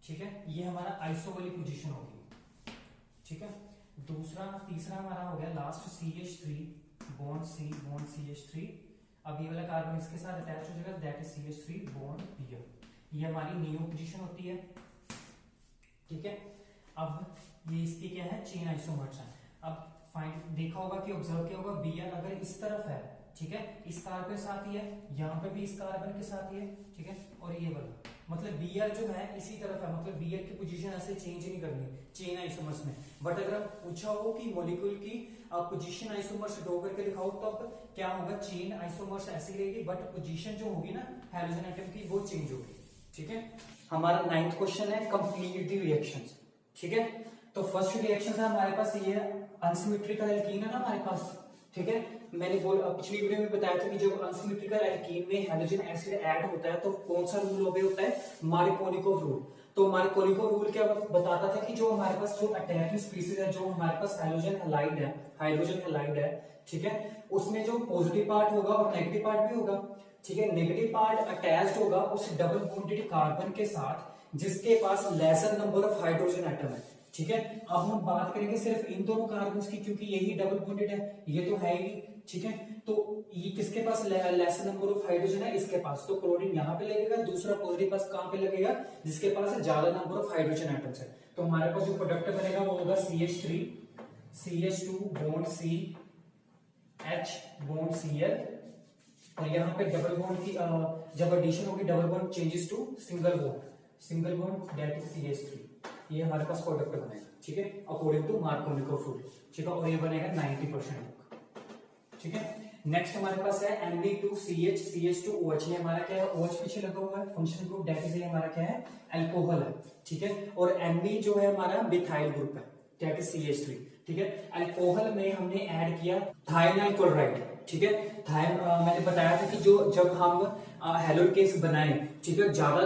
A: ठीक है, ये हमारा आइसो वाली पोजीशन होगी। ठीक है, दूसरा तीसरा हमारा हो गया last CH3 bond C bond CH3। अब ये वाला कार्बन इसके साथ अटैच हो जाएगा, that is CH3 bond Br। ये हमारी नियो पोजीशन होती है। ठीक है, अब ये इसकी क्या है, चेन आइसोमर्स है। अब फाइंड देखा होगा कि ऑब्जर्व किया होगा, Br अगर इस तरफ है, ठीक है, इस कार्बन के साथ ही है, यहाँ पे भी इस कार्बन के साथ ही है। ठीक है, और ये वाला मतलब Br जो है इसी तरफ है, मतलब Br की पोजीशन ऐसे चेंज नहीं करनी चेन आइसोमर्स में। बट अगर पूछा हो कि मॉलिक्यूल की पोजीशन आइसोमर्स ड्रॉ करके दिखाओ, तो अब क्या होगा, चेन आइसोमर्स ऐसी रहेगी, बट पोजीशन जो होगी ना हाइड्रोजन एटम की वो चेंज होगी। ठीक है, हमारा 9th क्वेश्चन है कंप्लीट द रिएक्शंस। ठीक है, तो फर्स्ट रिएक्शन है हमारे पास ये अनसिमेट्रिकल एल्कीन है ना हमारे पास। ठीक है, मैंने पिछली वीडियो में बताया था कि जब अनसिमेट्रिकल एल्कीन में हाइड्रोजन एसिड ऐड होता है तो कौन सा रूल ओबे होता है, मार्कोनिकोव रूल। तो मार्कोनिकोव रूल क्या बताता था कि जो हमारे पास जो अटैकिंग स्पीसीज है, जो हमारे पास हाइड्रोजन हैलाइड है, ठीक है, उसमें जो पॉजिटिव पार्ट होगा और नेगेटिव पार्ट भी होगा। ठीक है, नेगेटिव पार्ट अटैच्ड होगा उस डबल बॉन्डेड कार्बन के साथ जिसके पास lesser number of hydrogen atom है। ठीक है, अब हम बात करेंगे सिर्फ इन दोनों कार्बन्स की, क्योंकि यही डबल बॉन्डेड है, ये तो है ही नहीं। ठीक है, तो ये किसके पास लेसर नंबर ऑफ हाइड्रोजन है, इसके पास, तो क्लोरीन यहाँ पे लगेगा, दूसरा पॉजिटिव पास कहां पे लगेगा, जिसके पास ज्यादा नंबर ऑफ हाइड्रोजन एटम्स है। तो हमारे पास जो प्रोडक्ट बनेगा वो होगा CH3 CH2 bond C H bond Cl, और यहाँ पे डबल बॉन्ड की जब एडिशन होगी double bond changes to single bond that is CH3। ये हमारे पास प्रोडक्ट बनेगा। ठीक है, अकॉर्डिंग टू मार्कोनिकोव रूल। ठीक है, और ये बनेगा 90%। ठीक है, नेक्स्ट हमारे पास है Mb2CH CH2OH। ये हमारा क्या है, OH पीछे लगा हुआ है, फंक्शनल ग्रुप दैट इज, ये हमारा क्या है, अल्कोहल है। ठीक है, और Mb जो है हमारा मिथाइल ग्रुप है, दैट इज CH3। ठीक है, अल्कोहल में हमने ऐड किया थायनाइल क्लोराइड। ठीक है, मैंने बताया था कि जब हम हेलोकेस बनाए, ठीक है, ज्यादा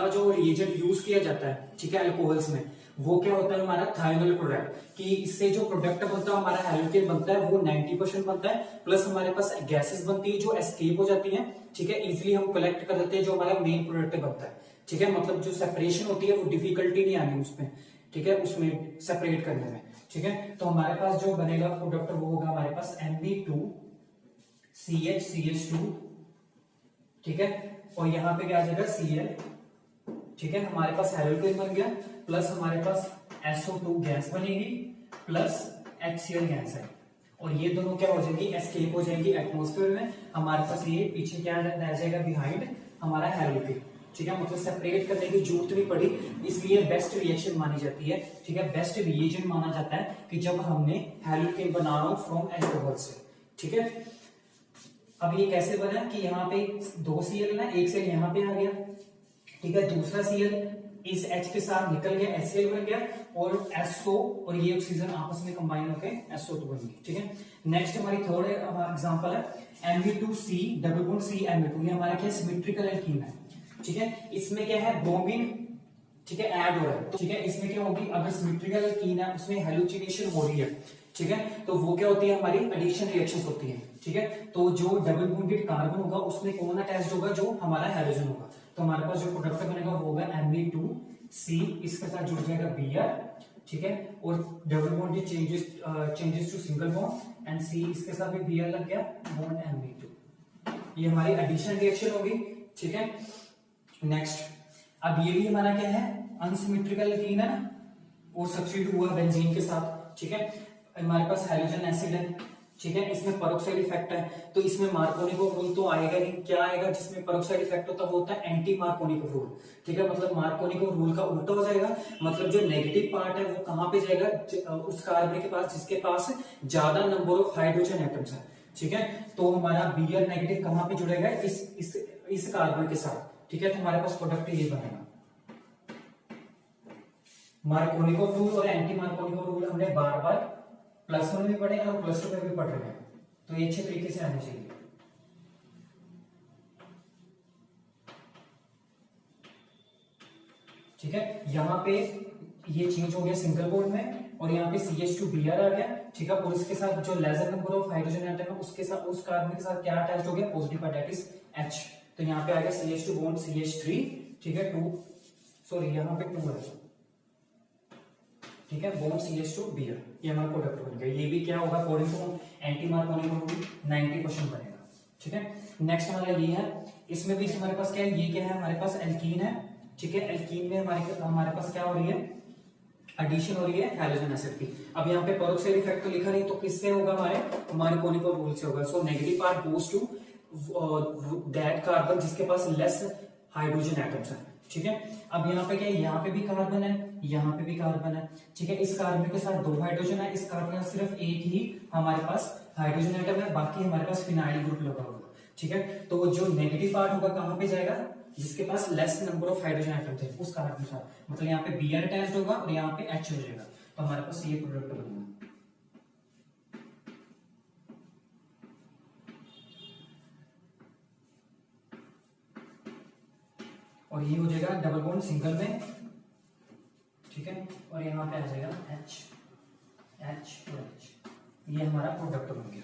A: जो रिएजेंट यूज किया जाता है, ठीक है, अल्कोहल्स में, वो क्या होता है हमारा थायनाइल क्लोराइड, कि इससे जो प्रोडक्ट बनता है हमारा हेलोकेन बनता है वो 90% बनता है, प्लस हमारे पास गैसेस बनती है जो एस्केप हो जाती हैं। ठीक है, इजिली हम कलेक्ट कर लेते हैं, जो हमारा मेन प्रोडक्ट बनता है। ठीक है, मतलब जो सेपरेशन होती है वो डिफिकल्टी नहीं आनी उसमें। ठीक है, उसमें सेपरेट करने में। ठीक है, तो हमारे पास जो बनेगा प्रोडक्ट वो होगा हमारे पास Mb2CH CH2। ठीक है, और यहाँ पे क्या आ जाएगा Cl। ठीक है, हमारे पास हेलोकेन बन गया, प्लस हमारे पास SO2 गैस बनेगी, प्लस HCl गैस है, और ये दोनों क्या हो जाएंगी, एस्केप हो जाएंगी एटमॉस्फेयर में। हमारे पास ये पीछे क्या रह जाएगा, बिहाइंड हमारा हेलोकेन। ठीक है, मतलब सेपरेट करने की जरूरत नहीं पड़ी, इसलिए बेस्ट रिएक्शन मानी जाती है। ठीक है, बेस्ट रिएजेंट माना जाता है कि जब हमने हेलोकेन बना रहा हूं फ्रॉम अल्कोहल से। ठीक है, अब ये कैसे बना कि यहाँ पे 2 Cl ना, एक Cl यहाँ पे आ गया। ठीक है, दूसरा Cl इस H के साथ निकल गया, HCl बन गया, और SO और ये ऑक्सीजन आपस में कंबाइन होकर SO2 बन गई। ठीक है, नेक्स्ट हमारी थर्ड एग्जांपल है Mb2C डबल बॉन्ड CMb2। ये हमारा क्या सिमेट्रिकल एल्कीन है। ठीक है, इसमें क्या है, ब्रोमीन, ठीक है, ऐड हो रहा है। ठीक है, इसमें क्या होगी, अगर सिमेट्रिकल एल्कीन है उसमें हैलोजिनेशन हो रही है, ठीक है, तो वो क्या होती है, हमारी एडिशन रिएक्शंस होती है। ठीक है, तो जो डबल बॉन्डेड कार्बन होगा उसमें कौन अटैच्ड होगा, जो हमारा हाइड्रोजन होगा। तो हमारे पास जो प्रोडक्ट बनेगा वो होगा Mb2C, इसके साथ जुड़ जाएगा Br। ठीक है, और double bonded changes to single bond, and C इसके साथ भी Br लग गया, बॉन्ड Mb2। ये हमारी एडिशन रिएक्शन होगी। ठीक है, नेक्स्ट, अब ये भी हमारा क्या है, अनसिमेट्रिकल एल्कीन है ना, और सब्स्टिट्यूट हुआ बेंजीन के साथ। ठीक है, हमारे पास हाइड्रोजन एसिड है। ठीक है, इसमें पेरोक्साइड इफेक्ट है, तो इसमें मार्कोनिकोव रूल तो आएगा नहीं। क्या आएगा, जिसमें पेरोक्साइड इफेक्ट होता है वो होता है एंटी मार्कोनिकोव रूल। ठीक है, मतलब मार्कोनिकोव रूल का उल्टा हो जाएगा, मतलब जो नेगेटिव पार्ट है वो कहां पे जाएगा, उस कार्बन के पास जिसके पास ज्यादा नंबर ऑफ हाइड्रोजन एटम्स है। ठीक है, तो हमारा Br नेगेटिव कहां पे जुड़ेगा, इस कार्बन के साथ। ठीक है, तो हमारे पास प्रोडक्ट ये बनेगा। मार्कोनिकोव रूल और एंटी मार्कोनिकोव रूल हमने बार बार +1 में भी पढ़े और +2 में भी पढ़ रहे हैं, तो ये अच्छे तरीके से आने चाहिए। ठीक है, यहाँ पे ये चेंज हो गया सिंगल बॉन्ड में और यहाँ पे CH2Br आ गया, ठीक है। और इसके साथ जो laser number of hydrogen atom है उसके साथ, उस कार्बन के साथ क्या अटैच हो गया, positive part, that is H। तो यहाँ पे आ गया CH2 बॉन्ड CH3, ठीक है, 2 सॉरी यहाँ पे 2 है, ठीक है, बॉन्ड CH2Br, ये हमारा प्रोडक्ट बन गया। ये भी क्या होगा, अकॉर्डिंग टू एंटी मार्क होने को 90% बनेगा, ठीक है। नेक्स्ट हमारा ये है, इसमें भी हमारे पास क्या है, ये क्या है, हमारे पास एल्कीन है, ठीक है। एल्कीन में हमारे पास क्या हो रही है, एडिशन हो रही है हैलोजन एसिड की। अब यहाँ पे पेरोक्साइड इफेक्ट तो लिखा नहीं, तो किससे होगा, हमारे कोनिको रूल से होगा। So negative part goes to that carbon जिसके पास लेस हाइड्रोजन एटम्स है, ठीक है। अब यहाँ पे क्या है, यहाँ पे भी कार्बन है, यहाँ पे भी कार्बन है, ठीक है। इस कार्बन के साथ 2 हाइड्रोजन है, इस कार्बन का सिर्फ एक ही हमारे पास हाइड्रोजन एटम है, बाकी हमारे पास फिनाइल ग्रुप लगा होगा, ठीक है। तो वो जो नेगेटिव पार्ट होगा कहां पे जाएगा, जिसके पास less number of hydrogen atom थे उस कार्बन के साथ, मतलब यहाँ पे Br अटैच्ड होगा और यहाँ पे H हो जाएगा, तो हमारे पास ये प्रोडक्ट बनेगा। और ये हो जाएगा डबल बॉन्ड सिंगल में, ठीक है। और यहाँ पे आ जाएगा H और H, ये हमारा प्रोडक्ट बन गया,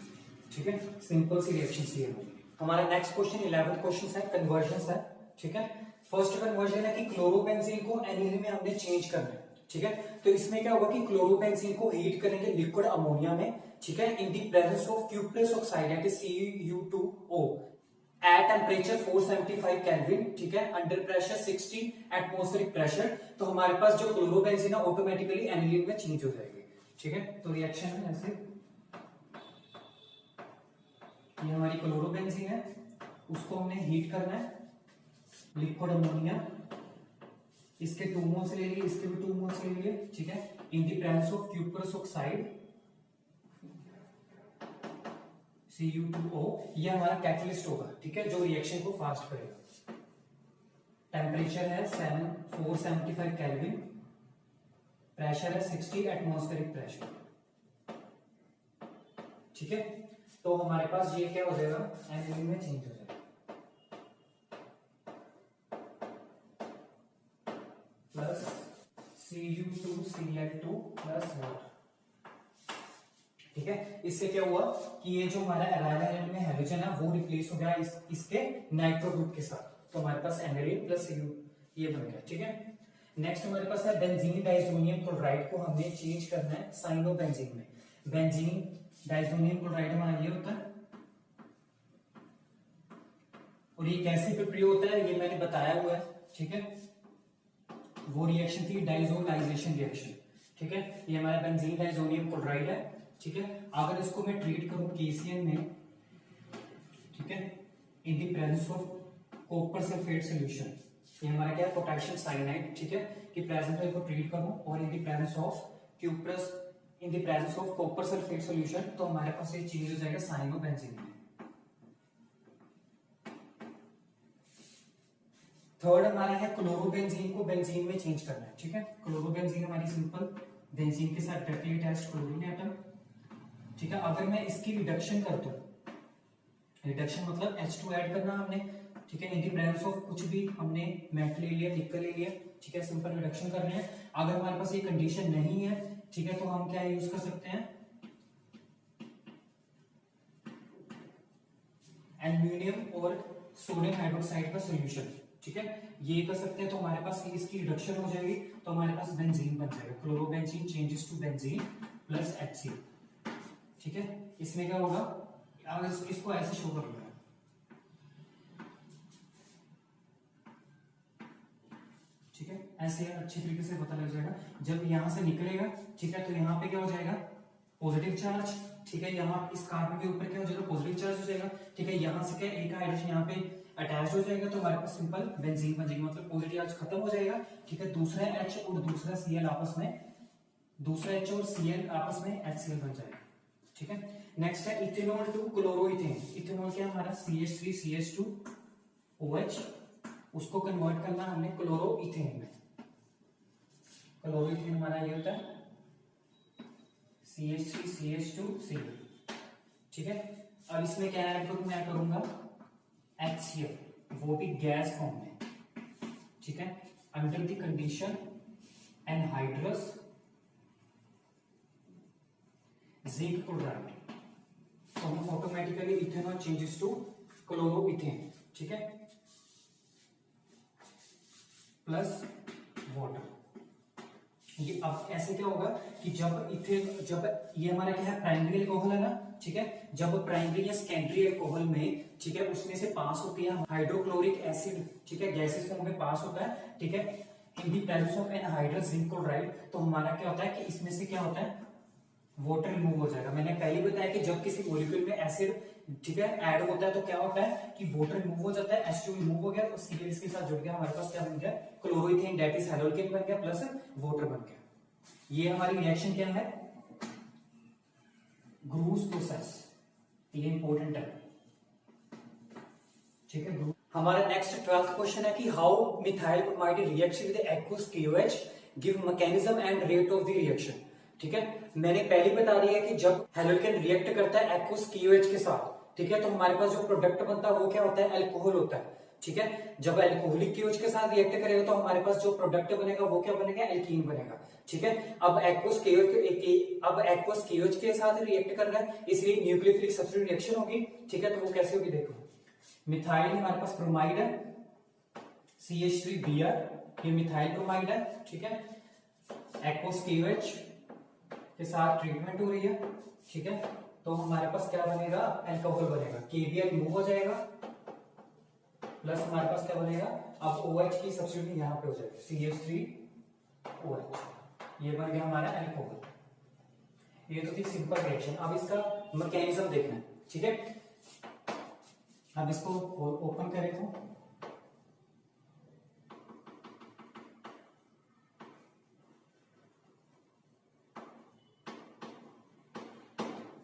A: ठीक है। सिंपल सी रिएक्शन ये होगी। हमारा नेक्स्ट क्वेश्चन 11th क्वेश्चन है, कन्वर्जन है, ठीक है। फर्स्ट कन्वर्जन है कि क्लोरोबेंजीन को एनिलीन में हमने चेंज करना है, ठीक है। तो इसमें क्या होगा कि क्लोरोबेंजीन को हीट करेंगे लिक्विड अमोनिया में, ठीक है, इन the presence of cuprous oxide that is CuO at temperature 475 kelvin, ठीक है, अंडर प्रेशर 60 एटमॉस्फेरिक प्रेशर। तो हमारे पास जो क्लोरोबेंजीन है ऑटोमेटिकली एनिलीन में चेंज हो जाएगी, ठीक है। तो रिएक्शन है ऐसे, ये हमारी क्लोरोबेंजीन है, उसको हमने हीट करना है लिक्विड अमोनिया, इसके 2 मोल्स ले लिए, इसके भी 2 मोल्स ले लिए, ठीक है, इन the presence of cuprous oxide CuO, ये हमारा कैटलिस्ट होगा, ठीक है, जो रिएक्शन को फास्ट करेगा। टेम्परेचर है 475 केल्विन, प्रेशर है 60 एटमॉस्फेरिक प्रेशर, ठीक है। तो हमारे पास ये क्या हो जाएगा, एनिलीन में चेंज हो जाएगा, प्लस Cu2Cl2 प्लस वाटर, ठीक है। इससे क्या हुआ कि ये जो हमारा एराइल एलिमेंट में हाइड्रोजन है वो रिप्लेस हो गया इसके नाइट्रो ग्रुप के साथ, तो हमारे पास एनिलीन प्लस Cu ये बन गया, ठीक है। नेक्स्ट हमारे पास है बेंजीन डाइसोनियम क्लोराइड को हमने चेंज करना है साइनोबेंजीन में। बेंजीन डाइसोनियम क्लोराइड हमारा ये होता है, और ये कैसे प्रिपेयर होता है ये मैंने बताया हुआ है, ठीक है। वो रिएक्शन थी डाइजोनाइजेशन रिएक्शन, ठीक है। ये हमारा बेंजीन डाइसोनियम क्लोराइड है, ठीक है। अगर इसको मैं ट्रीट करूं KCl में, ठीक है, इन the presence of copper sulphate solution, ये हमारा क्या है, पोटेशियम साइनाइड, ठीक है, कि प्रेजेंट में इसको ट्रीट करूं और इन the presence of cuprous, in the presence of copper sulphate solution, तो हमारे पास ये चेंज हो जाएगा साइनोबेंजीन में। थर्ड हमारा है क्लोरोबेंजीन को बेंजीन में चेंज करना है, ठीक है। क्लोरोबेंजीन हमारी सिंपल बेंजीन के साथ डायरेक्टली अटैच्ड क्लोरीन एटम, ठीक है। अगर मैं इसकी रिडक्शन कर दूं, रिडक्शन मतलब H2 ऐड करना हमने, ठीक है, इन द प्रेजेंस ऑफ कुछ भी हमने मेटल ले लिया, निकल ले लिया, ठीक है, सिंपल रिडक्शन करने हैं। अगर हमारे पास ये कंडीशन नहीं है, ठीक है, तो हम क्या यूज कर सकते हैं, एल्यूमिनियम और सोडियम हाइड्रोक्साइड का सॉल्यूशन, ठीक है, ये कर सकते हैं। तो हमारे पास इसकी रिडक्शन हो जाएगी, तो हमारे पास बेंजीन बन जाएगा, chlorobenzene changes to benzene plus HCl, ठीक है। इसमें क्या होगा, इसको ऐसे शो कर लिया, ठीक है, ऐसे अच्छी तरीके से पता लग जाएगा। जब यहां से निकलेगा, ठीक है, तो यहाँ पे क्या हो जाएगा, पॉजिटिव चार्ज, ठीक है, यहाँ इस कार्बन के ऊपर क्या हो जाएगा, पॉजिटिव चार्ज हो जाएगा, ठीक है। यहाँ से क्या एक हाइड्रोजन यहाँ पे अटैच हो जाएगा, तो हमारे पास सिंपल बेंजीन बन जाएगी, मतलब पॉजिटिव चार्ज खत्म हो जाएगा, ठीक है। दूसरा H और दूसरा Cl आपस में, दूसरा H और Cl आपस में HCl बन जाएगा, ठीक है। नेक्स्ट है इथेनॉल टू क्लोरोइथेन। इथेनॉल क्या हमारा CH3CH2OH, उसको कन्वर्ट करना हमने क्लोरोइथेन में। क्लोरोइथेन हमारा ये होता है CH3CH2Cl, ठीक है। अब इसमें क्या ऐड करूं, मैं करूंगा HCl, वो भी गैस फॉर्म में, ठीक है, under the condition anhydrous zinc chloride, तो हम automatically ethanol changes to chloroethane, ठीक है, प्लस वाटर। ये अब ऐसे क्या होगा कि जब ये हमारा क्या है, प्राइमरी अल्कोहल है ना, ठीक है, जब प्राइमरी या सेकेंडरी अल्कोहल में, ठीक है, उसमें से पास होती है हाइड्रोक्लोरिक एसिड, ठीक है, गैसेस फॉर्म में पास होता है, ठीक है, in the presence of anhydrous zinc chloride, तो हमारा क्या होता है कि इसमें से क्या होता है, वाटर रिमूव हो जाएगा। मैंने पहले बताया कि जब किसी मॉलिक्यूल में एसिड, ठीक है, ऐड होता है तो क्या होता है कि वाटर रिमूव हो जाता है, H2 रिमूव हो गया, तो Cl इसके साथ जुड़ गया, हमारे पास क्या बन गया, क्लोरोइथेन, दैट इज हैलोकेन बन गया, प्लस वाटर बन गया। ये हमारी रिएक्शन क्या है, ग्रूस प्रोसेस, ये इंपॉर्टेंट है, ठीक है। हमारा नेक्स्ट 12th क्वेश्चन है कि how methyl bromide reaction with aqueous KOH give mechanism and rate of the reaction, ठीक है। मैंने पहले बता दिया कि जब हैलोकेन रिएक्ट करता है एक्वस KOH के साथ, ठीक है, तो हमारे पास जो प्रोडक्ट बनता है वो क्या होता है, अल्कोहल होता है, ठीक है। जब अल्कोहलिक KOH के साथ रिएक्ट करेगा तो हमारे पास जो प्रोडक्ट बनेगा वो क्या बनेगा, एल्कीन बनेगा, ठीक है। अब एक्वस KOH के साथ रिएक्ट कर रहा है, इसलिए न्यूक्लियोफिलिक सब्स्टिट्यूशन रिएक्शन होगी, ठीक है। तो वो कैसे होगी, देखो, मिथाइल हमारे पास ब्रोमाइड है, CH3Br, ये मिथाइल ब्रोमाइड है, ठीक है, एक्वस KOH के साथ ट्रीटमेंट हो रही है, ठीक है, तो हमारे पास क्या बनेगा, अल्कोहल बनेगा, KBr रिमूव हो जाएगा, प्लस हमारे पास क्या बनेगा, अब OH की सब्स्टिट्यूशन यहाँ पे हो जाएगी, CH3OH, ये बन गया हमारा अल्कोहल। ये तो थी सिंपल रिएक्शन। अब इसका मैकेनिज्म देखना है, ठीक है। अब इसको ओपन करें तो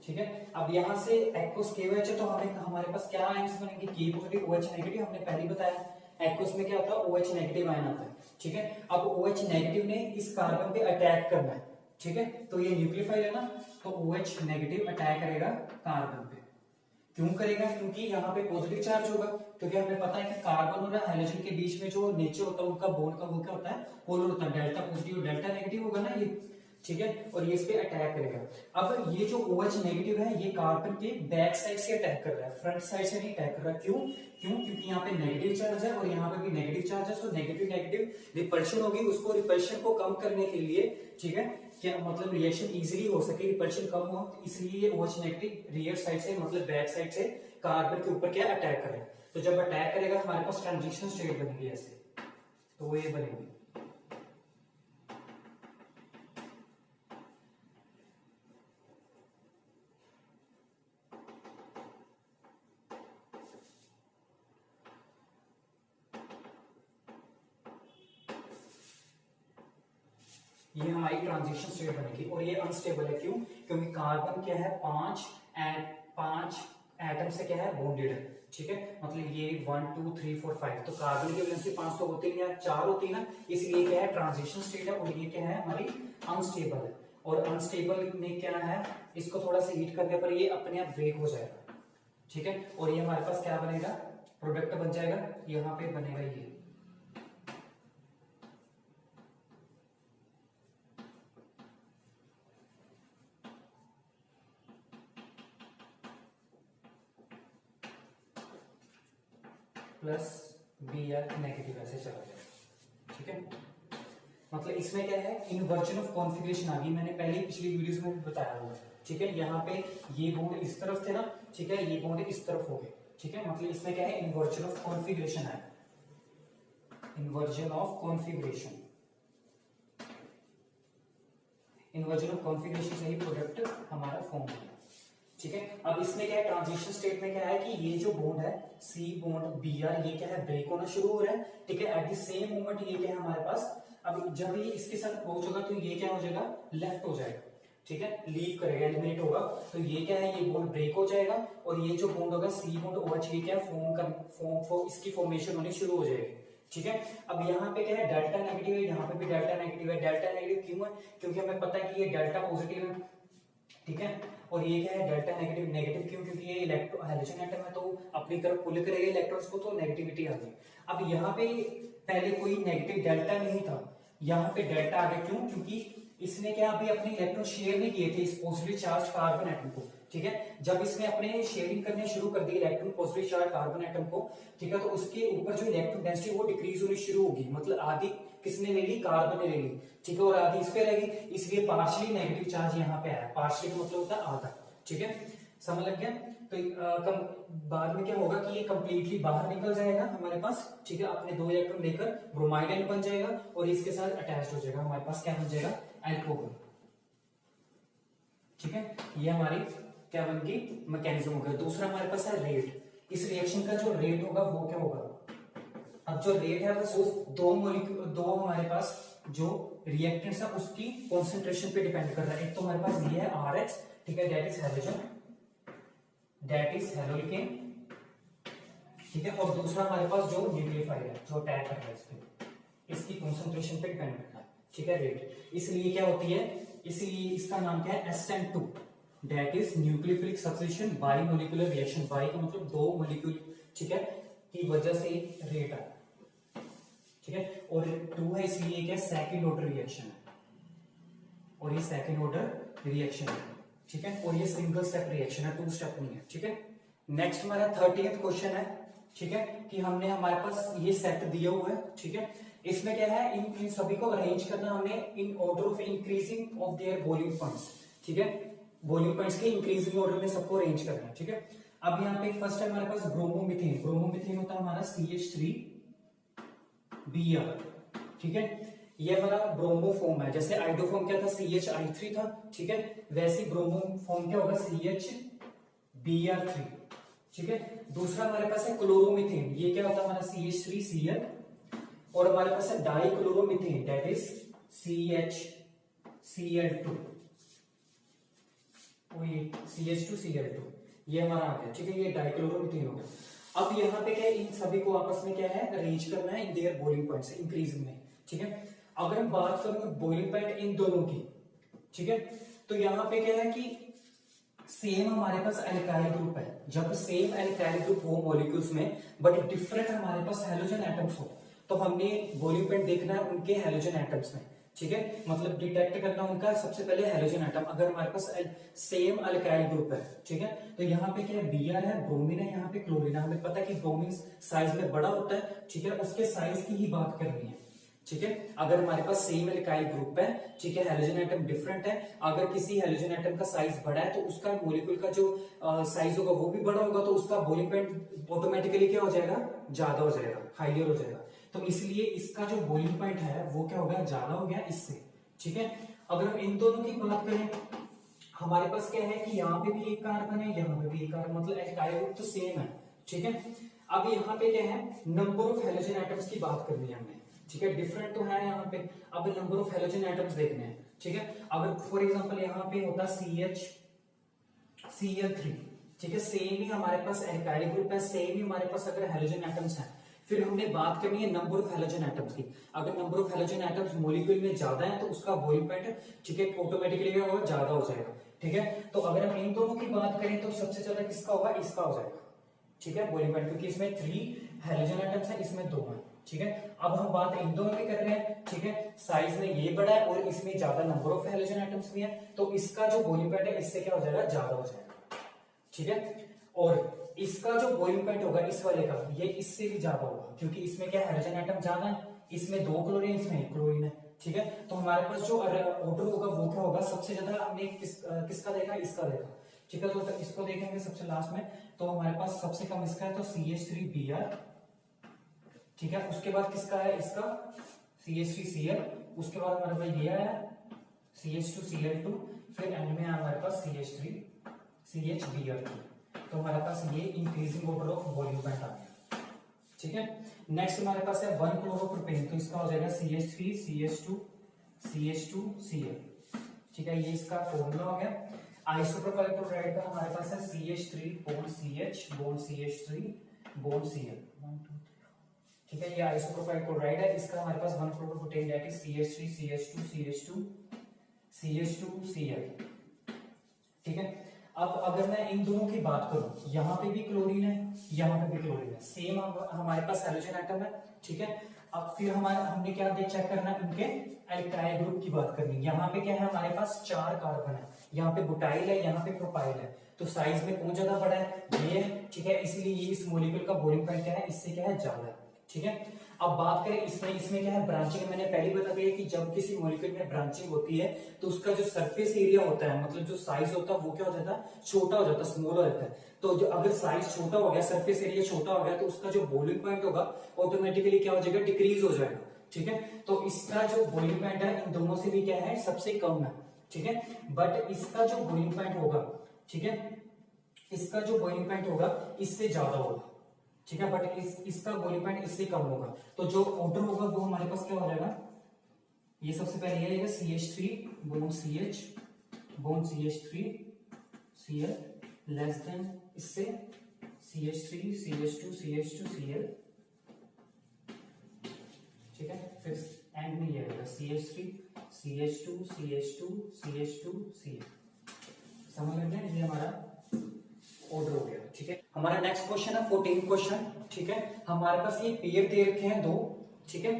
A: ठीक है। अब यहां से एक्वस KOH है तो हमारे पास क्या आयंस बनेंगे, K पॉजिटिव OH नेगेटिव, हमने पहले बताया एक्वस में क्या होता है, OH नेगेटिव आयन आता है, ठीक है। अब OH नेगेटिव ने इस कार्बन पे अटैक करना है, ठीक है, तो ये न्यूक्लियोफाइल है ना, तो OH नेगेटिव अटैक करेगा कार्बन पे। क्यों करेगा, क्योंकि यहाँ पे पॉजिटिव चार्ज होगा, क्योंकि हमें पता है कि कार्बन और हाइड्रोजन के बीच में जो नेचर होता है उनका बॉन्ड का वो क्या होता है, पोलर होता है, डेल्टा पॉजिटिव डेल्टा नेगेटिव होगा ना ये, ठीक है, और ये इस पे अटैक करेगा। अब ये जो OH नेगेटिव है ये कार्बन के बैक साइड से अटैक कर रहा है, फ्रंट साइड से नहीं अटैक कर रहा। क्यों, क्योंकि यहाँ पे नेगेटिव चार्ज है और यहाँ पे भी नेगेटिव चार्ज है, तो नेगेटिव नेगेटिव रिपल्शन होगी, उसको रिपल्शन को कम करने के लिए, ठीक है, क्या मतलब रिएक्शन इजीली हो सके, रिपल्शन कम हो, इसलिए ये OH नेगेटिव रियर साइड से मतलब बैक साइड से कार्बन के ऊपर क्या अटैक करेगा। तो जब अटैक करेगा हमारे पास ट्रांजिशन स्टेट बनेगी ऐसे, तो वो ये बनेगी। ये हमारी ट्रांजिशन स्टेट बनेगी और ये अनस्टेबल है। क्यों, क्योंकि कार्बन क्या है, पांच एटम से क्या है, बॉन्डेड है, ठीक है, मतलब ये 1 2 3 4 5, तो कार्बन की वैलेंसी 5 तो होती नहीं है, 4 होती है ना, इसलिए क्या है, ट्रांजिशन स्टेट है, और ये क्या है, हमारी अनस्टेबल है। और अनस्टेबल में क्या है, इसको थोड़ा सा हीट करने पर ये अपने आप ब्रेक हो जाएगा, ठीक है, और ये हमारे पास क्या बनेगा, प्रोडक्ट बन जाएगा, यहाँ पे बनेगा ये, प्लस Br नेगेटिव ऐसे चला जाएगा, ठीक है। मतलब इसमें क्या है, इन्वर्जन ऑफ कॉन्फिगरेशन आ गई, मैंने पहले पिछली वीडियोस में भी बताया हुआ, ठीक है। यहाँ पे ये बॉन्ड इस तरफ थे ना, ठीक है, ये बॉन्ड इस तरफ हो गए, ठीक है, मतलब इसमें क्या है, इन्वर्जन ऑफ कॉन्फिगरेशन है, inversion of configuration, inversion of configuration से ही प्रोडक्ट हमारा फॉर्म होगा, ठीक है। अब इसमें क्या है, ट्रांजिशन स्टेट में क्या है कि ये जो बॉन्ड है C बॉन्ड Br, ये क्या है, ब्रेक होना शुरू हो रहा है, ठीक है। एट द सेम मोमेंट ये क्या है हमारे पास, अब जब ये इसके साथ अप्रोच होगा तो ये क्या हो जाएगा, लेफ्ट हो जाएगा, ठीक है, लीव करेगा, एलिमिनेट होगा, तो ये क्या है, ये बॉन्ड ब्रेक हो जाएगा, और ये जो बॉन्ड होगा C बॉन्ड OH, ये क्या फॉर्म इसकी फॉर्मेशन होनी शुरू हो जाएगी, ठीक है। अब यहाँ पे क्या है, डेल्टा नेगेटिव है, यहाँ पे भी डेल्टा नेगेटिव है। डेल्टा नेगेटिव क्यों है, क्योंकि हमें पता है कि ये डेल्टा पॉजिटिव है, ठीक है, और ये क्या है, डेल्टा नेगेटिव। नेगेटिव क्यों, क्योंकि ये इलेक्ट्रो हाइड्रोजन एटम है, तो अपनी तरफ पुल करेगा इलेक्ट्रॉन्स को, तो नेगेटिविटी आ गई। अब यहाँ पे पहले कोई नेगेटिव डेल्टा नहीं था, यहाँ पे डेल्टा आ गया, क्यों, क्योंकि इसने क्या अभी अपने इलेक्ट्रॉन शेयर नहीं किए थे इस पॉजिटिवली चार्ज कार्बन एटम को, ठीक है। जब इसने अपने शेयरिंग करने शुरू कर दी electron positively charge carbon atom को, ठीक है, तो उसके ऊपर जो इलेक्ट्रॉन डेंसिटी वो डिक्रीज होनी शुरू होगी, मतलब आधी किसने ले ली, कार्बन ने ले ली, ठीक है, और आधी इस पे रहेगी, इसलिए पार्शियली नेगेटिव चार्ज यहाँ पे आया। पार्शियली का मतलब होता है आधा, ठीक है, समझ लग गया। तो बाद में क्या होगा कि ये कंप्लीटली बाहर निकल जाएगा हमारे पास, ठीक है, अपने 2 इलेक्ट्रॉन लेकर ब्रोमाइड आयन बन जाएगा और इसके साथ अटैच हो जाएगा, हमारे पास क्या बन जाएगा, अल्कोहल, ठीक है। ये हमारी क्या बन गई, मैकेनिज्म हो गया। दूसरा हमारे पास है रेट। इस रिएक्शन का जो रेट होगा वो क्या होगा, अब जो रेट है वो दो हमारे पास जो रिएक्टेंट्स है उसकी कॉन्सेंट्रेशन पे डिपेंड कर रहा है। एक तो हमारे पास ये है RH, ठीक है, that is halogen, that is haloalkane, ठीक है, और दूसरा हमारे पास जो न्यूक्लियोफाइल है जो अटैक कर रहा है इस पे, इसकी कॉन्सेंट्रेशन पे डिपेंड करता है, ठीक है, रेट। इसलिए क्या होती है, इसलिए इसका नाम क्या है, SN2, that is nucleophilic substitution by molecular reaction. By का मतलब 2 मोलिक्यूल, ठीक है, की वजह से रेट है, ठीक है, और 2 है इसलिए क्या सेकंड ऑर्डर रिएक्शन है, और ये सेकंड ऑर्डर रिएक्शन है, ठीक है, और ये सिंगल स्टेप रिएक्शन है, 2 स्टेप नहीं है, ठीक है। नेक्स्ट हमारा 30th क्वेश्चन है, ठीक है, कि हमने हमारे पास ये सेट दिया हुआ है, ठीक है, इसमें क्या है, इन सभी को अरेंज करना हमें in order of increasing of their boiling points, ठीक है, बॉइलिंग पॉइंट्स के इंक्रीजिंग ऑर्डर में सबको अरेंज करना है, ठीक है। अब यहाँ पे फर्स्ट है हमारे पास ब्रोमोमिथेन। ब्रोमोमिथेन होता है हमारा CH3Br, ठीक है, ये हमारा ब्रोमोफॉर्म है। जैसे आइडोफॉर्म क्या था, CHI3 था, ठीक है, वैसे ब्रोमोफॉर्म क्या होगा, CHBr3, ठीक है। दूसरा हमारे पास है क्लोरोमीथेन, ये क्या होता है हमारा CH3Cl, और हमारे पास है डाइक्लोरोमीथेन, दैट इज CHCl2, और ये CH2Cl2, ये हमारा आ गया, ठीक है, ये डाइक्लोरोमीथेन हो गया। अब यहाँ पे क्या है, इन सभी को आपस में क्या है, अरेंज करना है इन देयर बॉइलिंग पॉइंट से इंक्रीजिंग में, ठीक है। अगर हम बात करें बॉइलिंग पॉइंट इन दोनों की, ठीक है, तो यहाँ पे क्या है कि सेम हमारे पास एल्काइल ग्रुप है। जब सेम एल्काइल ग्रुप हो मॉलिक्यूल्स में बट डिफरेंट हमारे पास हैलोजन एटम्स हो, तो हमने बॉइलिंग पॉइंट देखना है उनके हैलोजन एटम्स में, ठीक है, मतलब डिटेक्ट करना उनका सबसे पहले हैलोजन एटम। अगर हमारे पास सेम अल्काइल ग्रुप है, ठीक है, तो यहाँ पे क्या है, Br है, ब्रोमीन है, यहाँ पे क्लोरीन है। हमें पता है कि ब्रोमीन साइज में बड़ा होता है, ठीक है, उसके साइज की ही बात करनी है, ठीक है। अगर हमारे पास सेम एल्काइल ग्रुप है, ठीक है, हैलोजन एटम डिफरेंट है, अगर किसी हैलोजन एटम का साइज बड़ा है तो उसका मॉलिक्यूल का जो साइज होगा वो भी बड़ा होगा, तो उसका बॉइलिंग पॉइंट ऑटोमेटिकली क्या हो जाएगा, ज्यादा हो जाएगा, हाइयर हो जाएगा। तो इसलिए इसका जो बॉइलिंग पॉइंट है वो क्या हो गया, ज्यादा हो गया इससे, ठीक है। अगर हम इन दोनों की बात करें, हमारे पास क्या है कि यहाँ पे भी एक कार्बन है, यहाँ पे भी एक कार्बन, मतलब एल्काइल ग्रुप तो सेम है, ठीक है। अब यहाँ पे क्या है, नंबर ऑफ हैलोजन एटम्स की बात करनी है हमें, ठीक है, डिफरेंट तो है यहाँ पे। अब नंबर ऑफ हैलोजन एटम्स देखने हैं, ठीक है। अगर फॉर एग्जांपल यहाँ पे होता CHCl3, ठीक है, सेम ही हमारे पास एल्काइल ग्रुप है, सेम ही हमारे पास अगर हैलोजन एटम्स हैं, फिर हमने बात करनी है नंबर ऑफ हैलोजन एटम्स की। अगर number of halogen atoms molecule में ज्यादा है तो उसका बॉइलिंग पॉइंट, ठीक है, ऑटोमेटिकली क्या होगा, ज्यादा हो जाएगा, ठीक है। तो अगर हम इन दोनों की बात करें तो सबसे ज्यादा किसका होगा, इसका हो जाएगा, ठीक है, बॉइलिंग पॉइंट, क्योंकि इसमें 3 हैलोजन एटम्स है, इसमें 2 है, ठीक है। अब हम बात इन दोनों की कर रहे हैं, ठीक है, साइज में ये बड़ा है और इसमें ज्यादा नंबर ऑफ हैलोजन एटम्स भी है, तो इसका जो बॉइलिंग पॉइंट है इससे क्या हो जाएगा, ज्यादा हो जाएगा, ठीक है। और इसका जो बॉइलिंग पॉइंट होगा इस वाले का, ये इससे भी ज्यादा होगा, क्योंकि इसमें क्या हैलोजन एटम ज्यादा है, इसमें 2 क्लोरीन, इसमें 1 क्लोरीन है, ठीक है। तो हमारे पास जो ऑर्डर होगा वो क्या होगा, सबसे ज्यादा हमने किसका देखा, इसका देखा, ठीक है। तो इसको देखेंगे सबसे लास्ट में, तो हमारे पास सबसे कम इसका है, तो CH3Br, ठीक है। उसके बाद किसका है, इसका CH3Cl, उसके बाद हमारे पास ये आया CH2Cl2, फिर एंड में हमारे पास CH3CHBr2। तो हमारे पास ये increasing order of boiling point आ गया, ठीक है। नेक्स्ट हमारे पास है 1-क्लोरोप्रोपेन, तो इसका हो जाएगा CH3CH2CH2Cl, ठीक है, ये इसका फॉर्मूला हो गया। आइसोप्रोपाइल क्लोराइड का हमारे पास है CH3 ठीक है, ये आइसोप्रोपाइल क्लोराइड है, इसका हमारे पास 1-क्लोरोप्रोपेन दैट इज CH3CH2CH2CH2Cl, ठीक है। अब अगर मैं इन दोनों की बात करूं, यहाँ पे भी क्लोरीन है, यहाँ पे भी क्लोरीन है, सेम हमारे पास हैलोजन एटम है, ठीक है। अब फिर हमारे हमने क्या देख चेक करना, इनके एल्काइल ग्रुप की बात करनी। यहाँ पे क्या है हमारे पास 4 कार्बन है, यहाँ पे बुटाइल है, यहाँ पे प्रोपाइल है, तो साइज में कौन ज्यादा बड़ा है, ये है, ठीक है, इसलिए ये इस मॉलिक्यूल का बॉइलिंग पॉइंट क्या है, इससे क्या है, ज्यादा है, ठीक है। अब बात करें इसमें क्या है ब्रांचिंग, मैंने पहले बता दिया कि जब किसी मॉलिक्यूल में ब्रांचिंग होती है तो उसका जो सरफेस एरिया होता है, मतलब जो साइज होता है वो क्या हो जाता है, छोटा हो जाता है, स्मॉल हो जाता है। तो जो अगर साइज छोटा हो गया, सरफेस एरिया छोटा हो गया, तो उसका जो बॉइलिंग पॉइंट होगा ऑटोमेटिकली क्या हो जाएगा, डिक्रीज हो जाएगा, ठीक है। तो इसका जो बॉइलिंग पॉइंट है इन दोनों से भी क्या है, सबसे कम है, ठीक है। बट इसका जो बॉइलिंग पॉइंट होगा, ठीक है, इसका जो बॉइलिंग पॉइंट होगा इससे ज्यादा होगा, ठीक है, बट इसका बॉइलिंग पॉइंट इससे कम होगा। तो जो ऑर्डर होगा वो हमारे पास क्या हो जाएगा, ये सबसे पहले ये आएगा CH3 bond CH bond CH3 Cl less than इससे CH3 CH2 CH2 Cl, ठीक है। फिर एंड में ये आएगा CH3 CH2 CH2 CH2 Cl। समझ लग गया, ये हमारा ऑर्डर हो गया, ठीक है। हमारा नेक्स्ट क्वेश्चन है 14 क्वेश्चन, ठीक है। हमारे पास ये पेयर दे रखे हैं 2, ठीक है।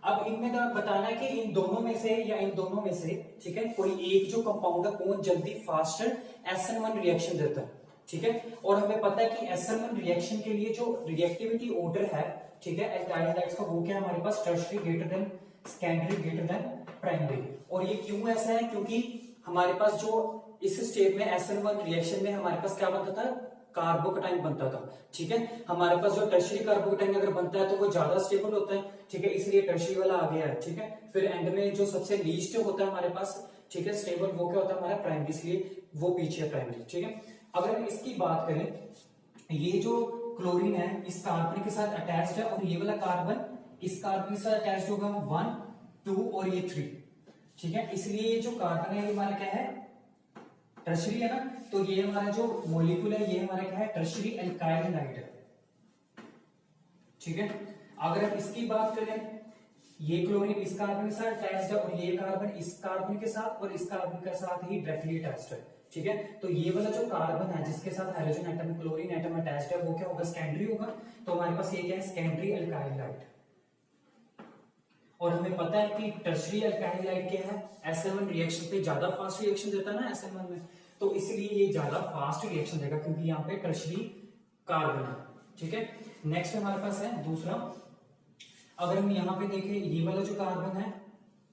A: अब इनमें बताना है कि इन दोनों में से या इन दोनों में से, ठीक है, कोई एक जो कंपाउंड है कौन जल्दी फास्टर SN1 रिएक्शन देता है, ठीक है। और हमें पता है कि SN1 रिएक्शन के लिए जो रिएक्टिविटी ऑर्डर है, ठीक है, एल्काइल हाइड्राइड्स का, वो क्या है हमारे पास, tertiary greater than secondary greater than primary. और ये क्यों ऐसा है, क्योंकि हमारे पास जो इस स्टेप में SN1 रिएक्शन में हमारे पास क्या बनता था, कार्बोकेटाइन बनता था, ठीक है। हमारे पास जो टर्शियरी कार्बोकेटाइन अगर बनता है तो वो ज्यादा स्टेबल होता है, ठीक है, इसलिए टर्शियरी वाला आ गया है, ठीक है। फिर एंड में जो सबसे लीस्ट होता है हमारे पास, ठीक है, स्टेबल, वो क्या होता है हमारा प्राइमरी, इसलिए वो पीछे है प्राइमरी, ठीक है। अगर हम इसकी बात करें, ये जो क्लोरीन है इस कार्बन के साथ अटैच्ड है, और ये वाला कार्बन इस कार्बन के साथ अटैच्ड होगा 1 2 और ये 3, ठीक है। इसलिए ये जो कार्बन है ये हमारा क्या है, टर्शियरी है ना, तो ये हमारा जो मॉलिक्यूल है ये हमारा क्या है, टर्शियरी एल्काइल हाइड्राइड है, ठीक है। अगर हम इसकी बात करें, ये क्लोरीन इस कार्बन के साथ अटैच्ड है, और ये कार्बन इस कार्बन के साथ और इस कार्बन के साथ ही डायरेक्टली अटैच्ड है, ठीक है। तो ये वाला जो कार्बन है जिसके साथ hydrogen atom chlorine atom attached है वो क्या होगा, सेकेंडरी होगा। तो हमारे पास ये क्या है, सेकेंडरी एल्काइल हाइड्राइड। और हमें पता है कि टर्शियरी एल्काइल हाइड्राइड क्या है, SN1 रिएक्शन पे ज्यादा फास्ट रिएक्शन देता है ना SN1 में, तो इसलिए ये ज्यादा फास्ट रिएक्शन देगा क्योंकि यहाँ पे टर्शियरी कार्बन है, ठीक है। नेक्स्ट हमारे पास है दूसरा, अगर हम यहाँ पे देखें, ये वाला जो कार्बन है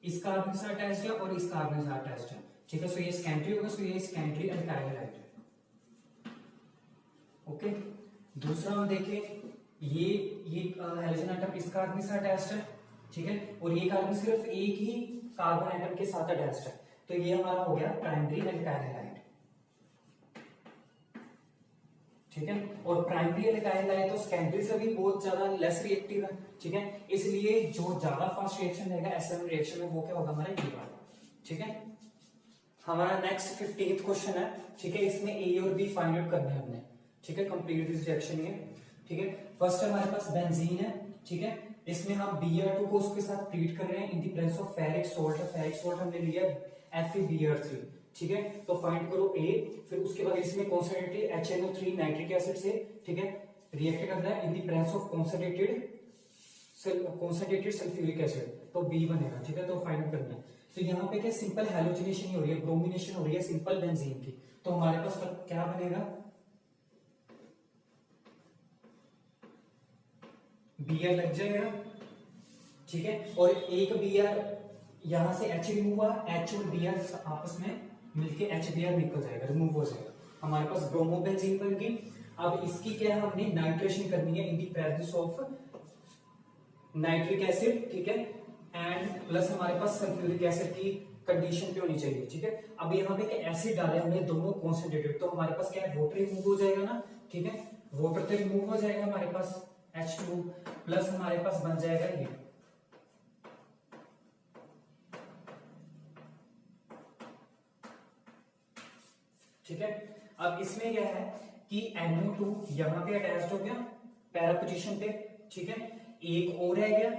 A: इस कार्बन के साथ अटैच्ड है और इस कार्बन के साथ अटैच्ड है, ठीक है। सो ये सेकेंडरी होगा, सो ये सेकेंडरी एल्काइल हाइड्राइड, ओके। दूसरा हम देखें, ये हाइड्रोजन एटम इस कार्बन के साथ अटैच्ड है, ठीक है, और ये कार्बन सिर्फ एक ही कार्बन एटम के साथ अटैच्ड है, तो ये हमारा हो गया प्राइमरी एल्काइल हाइड्राइड, ठीक है। और प्राइमरी एल्काइल हाइड्राइड तो सेकेंडरी से भी बहुत ज्यादा लेस रिएक्टिव है, ठीक है, इसलिए जो ज्यादा फास्ट रिएक्शन रहेगा SN1 रिएक्शन में वो क्या होगा हमारा ये वाला, ठीक है। हमारा नेक्स्ट 15th क्वेश्चन है, ठीक है, इसमें A और B फाइंड आउट करना है हमने, ठीक है, कंप्लीट दिस रिएक्शन ये, ठीक है। फर्स्ट हमारे पास बेंजीन है, ठीक है, इसमें हम Br2 को उसके साथ ट्रीट कर रहे हैं इन the presence of ferric salt. Ferric salt हमने लिया FeBr3, ठीक है। तो फाइंड करो A, फिर उसके बाद इसमें कॉन्सेंट्रेटेड HNO3 नाइट्रिक एसिड से, ठीक है, रिएक्ट कर रहा है इन the presence of concentrated sulphuric acid, तो B बनेगा, ठीक है। तो फाइंड करना है, तो यहाँ पे क्या सिंपल हैलोजिनेशन ही हो रही है, ब्रोमिनेशन हो रही है सिंपल बेंजीन की, तो हमारे पास क्या बनेगा, Br लग जाएगा, ठीक है। और एक Br यहां से H रिमूव हुआ, H और Br आपस में मिलके HBr निकल जाएगा, रिमूव हो जाएगा, हमारे पास ब्रोमोबेंजीन बन गई। अब इसकी क्या है, हमने नाइट्रेशन करनी है in the presence of nitric acid, ठीक है, एंड प्लस हमारे पास सल्फ्यूरिक एसिड की कंडीशन पे होनी चाहिए, ठीक है। अब यहाँ पे एसिड डाले हमने दोनों कॉन्सेंट्रेटेड, तो हमारे पास क्या है, वाटर रिमूव हो जाएगा ना, ठीक है, वाटर तो रिमूव हो जाएगा हमारे पास H2 प्लस हमारे पास बन जाएगा ये, ठीक है। अब इसमें क्या है कि NO2 यहाँ पे अटैच्ड हो गया पैरा पोजीशन पे, ठीक है, एक और रह गया,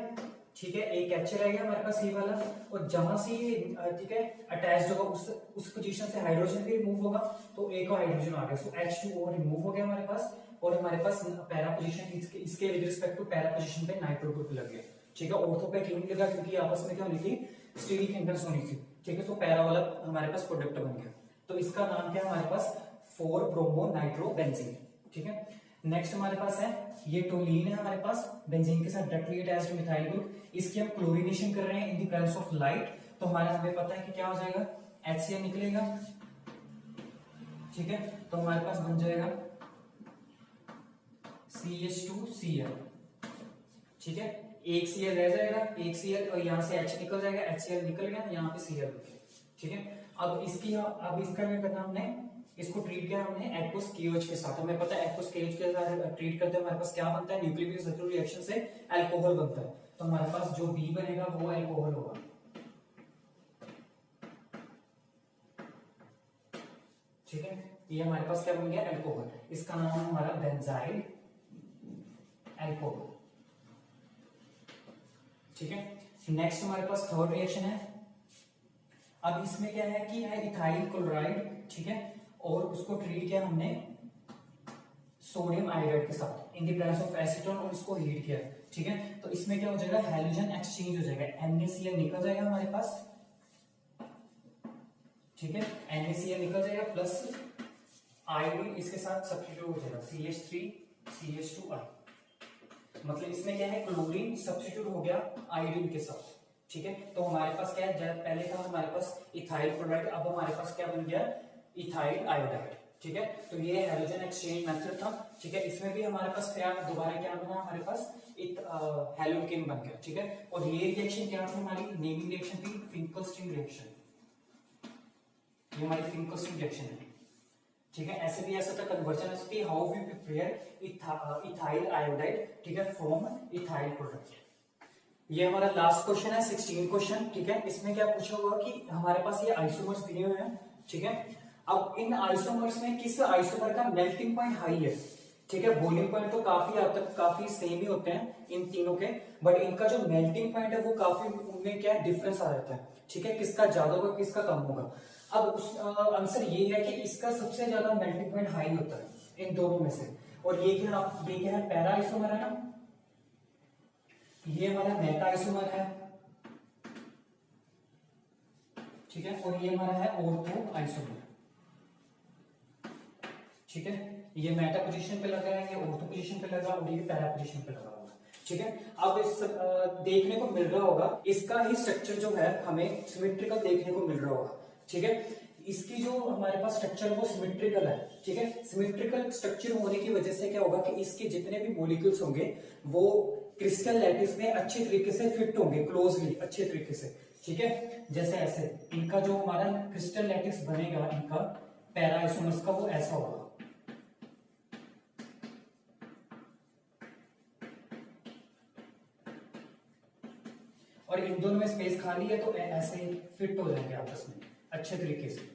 A: ठीक है, एक H रह गया हमारे पास ये वाला, और जहां से ये ठीक है अटैच्ड होगा उस पोजीशन से हाइड्रोजन भी रिमूव होगा, तो एक और हाइड्रोजन आ गया, सो H2O रिमूव हो गया हमारे पास, और हमारे पास पैरा पोजीशन इसके with respect to para position पे नाइट्रो ग्रुप लग गया, ठीक है। ऑर्थो पे क्यों नहीं लिखा, क्योंकि आपस में क्या होनी थी, स्टीरिक हिंड्रेंस होनी थी, ठीक है। तो पैरा वाला हमारे पास प्रोडक्ट बन गया। तो इसका नाम क्या है हमारे पास, 4 ब्रोमो नाइट्रोबेंजीन, ठीक है। नेक्स्ट हमारे पास है ये टोलीन है हमारे पास, बेंजीन के साथ डायरेक्टली अटैच्ड मिथाइल ग्रुप। इसकी हम क्लोरीनेशन कर रहे हैं इन द प्रेजेंस ऑफ लाइट, तो हमारा हमें पता है कि क्या हो जाएगा, HCl निकलेगा, ठीक है। तो हमारे पास बन जाएगा CH2Cl, ठीक है। एक Cl रह जाएगा, एक Cl, और यहाँ से H निकल जाएगा, HCl निकल गया, यहाँ पे Cl हो गया, ठीक है। अब इसका क्या करना, हमने इसको ट्रीट किया हमने एक्वस KOH के साथ। हमें पता है एक्वस KOH के साथ ट्रीट करते हैं हमारे पास क्या बनता है, न्यूक्लियोफिलिक रिएक्शन से अल्कोहल बनता है। तो हमारे पास जो B बनेगा वो अल्कोहल होगा, ठीक है। ये हमारे पास क्या बन गया, अल्कोहल। इसका नाम है हमारा बेंजाइल अल्कोहल, ठीक है। नेक्स्ट हमारे पास थर्ड रिएक्शन है। अब इसमें क्या है कि है इथाइल क्लोराइड, ठीक है, और उसको ट्रीट किया हमने सोडियम आयोडाइड के साथ इन द प्रेजेंस ऑफ एसीटोन, और इसको हीट किया, ठीक है। तो इसमें क्या हो जाएगा, हैलोजन एक्सचेंज हो जाएगा, NaCl निकल जाएगा हमारे पास, ठीक है। NaCl निकल जाएगा प्लस आयोडीन इसके साथ सब्स्टिट्यूट हो जाएगा, CH3CH2I। मतलब इसमें क्या है, क्लोरीन सब्स्टिट्यूट हो गया आयोडीन के साथ, ठीक है। तो हमारे पास क्या है, पहले था हमारे पास इथाइल क्लोराइड, अब हमारे पास क्या बन गया, इथाइल आयोडाइड, ठीक है। तो ये हैलोजन एक्सचेंज मेथड था, ठीक है। इसमें भी हमारे पास फिर दोबारा क्या बना, हमारे पास हैलोकेन बन गया, ठीक है। और ये रिएक्शन क्या थी हमारी, नेमिंग रिएक्शन थी फिंकलस्टीन रिएक्शन, ये हमारी फिंकलस्टीन रिएक्शन है, ठीक है। ऐसे भी ऐसा था conversion recipe, how we prepare ethyl iodide, ठीक है, फ्रॉम इथाइल प्रोडक्ट। ये हमारा लास्ट क्वेश्चन है 16 क्वेश्चन, ठीक है। इसमें क्या पूछा हुआ कि हमारे पास ये आइसोमर्स दिए हुए हैं, ठीक है। अब इन आइसोमर्स में किस आइसोमर का मेल्टिंग पॉइंट हाई है, ठीक है। बॉइलिंग पॉइंट तो काफी हद तक काफी सेम ही होते हैं इन तीनों के, बट इनका जो मेल्टिंग पॉइंट है वो काफी, उनमें क्या डिफरेंस आ जाता है, ठीक है। किसका ज्यादा होगा, किसका कम होगा। अब उस आंसर ये है कि इसका सबसे ज्यादा मेल्टिंग पॉइंट हाई होता है इन दोनों में से। और ये क्या है, पैरा आइसोमर है ना, ये हमारा मेटा आइसोमर है, ठीक है। और ये हमारा है ऑर्थो आइसोमर, ठीक है। ये मेटा पोजीशन पे लगा है, ये ऑर्थो पोजीशन पे लगा, और ये पैरा पोजीशन पे लगा होगा, ठीक है। अब इस देखने को मिल रहा होगा, इसका ही स्ट्रक्चर जो है हमें सिमेट्रिकल देखने को मिल रहा होगा, ठीक है। इसकी जो हमारे पास स्ट्रक्चर है वो सिमेट्रिकल है, ठीक है। सिमेट्रिकल स्ट्रक्चर होने की वजह से क्या होगा कि इसके जितने भी मॉलिक्यूल्स होंगे वो क्रिस्टल लैटिस में अच्छे तरीके से फिट होंगे, क्लोजली अच्छे तरीके से, ठीक है। जैसे ऐसे इनका जो हमारा क्रिस्टल लैटिस बनेगा इनका पैरा आइसोमर्स का, वो ऐसा होगा, और इन दोनों में स्पेस खाली है तो ऐसे फिट हो जाएंगे आपस में अच्छे तरीके से,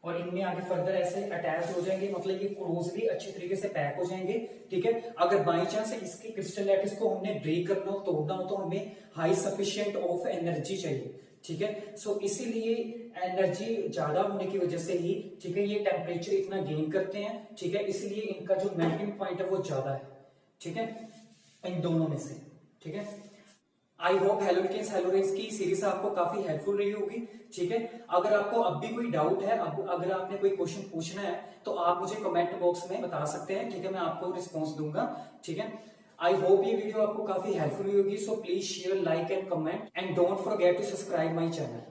A: और इनमें आगे फर्दर ऐसे अटैच हो जाएंगे, मतलब ये क्लोजली अच्छे तरीके से पैक हो जाएंगे, ठीक है। अगर बाई चांस इसकी क्रिस्टल लैटिस को हमने ब्रेक करना हो, तोड़ना हो, तो हमें हाई सफिशिएंट ऑफ एनर्जी चाहिए, ठीक है। सो इसीलिए एनर्जी ज्यादा होने की वजह से ही, ठीक है, ये टेम्परेचर इतना गेन करते हैं, ठीक है। इसलिए इनका जो मेल्टिंग पॉइंट है वो ज्यादा है, ठीक है, इन दोनों में से, ठीक है। आई होप हैलोकेन्स हैलोरेंस की सीरीज आपको काफी हेल्पफुल रही होगी, ठीक है। अगर आपको अब भी कोई डाउट है, अगर आपने कोई क्वेश्चन पूछना है तो आप मुझे कमेंट बॉक्स में बता सकते हैं, ठीक है, मैं आपको रिस्पॉन्स दूंगा, ठीक है। आई होप ये वीडियो आपको काफी हेल्पफुल हुई होगी, so please share, like and comment, and don't forget to subscribe my channel.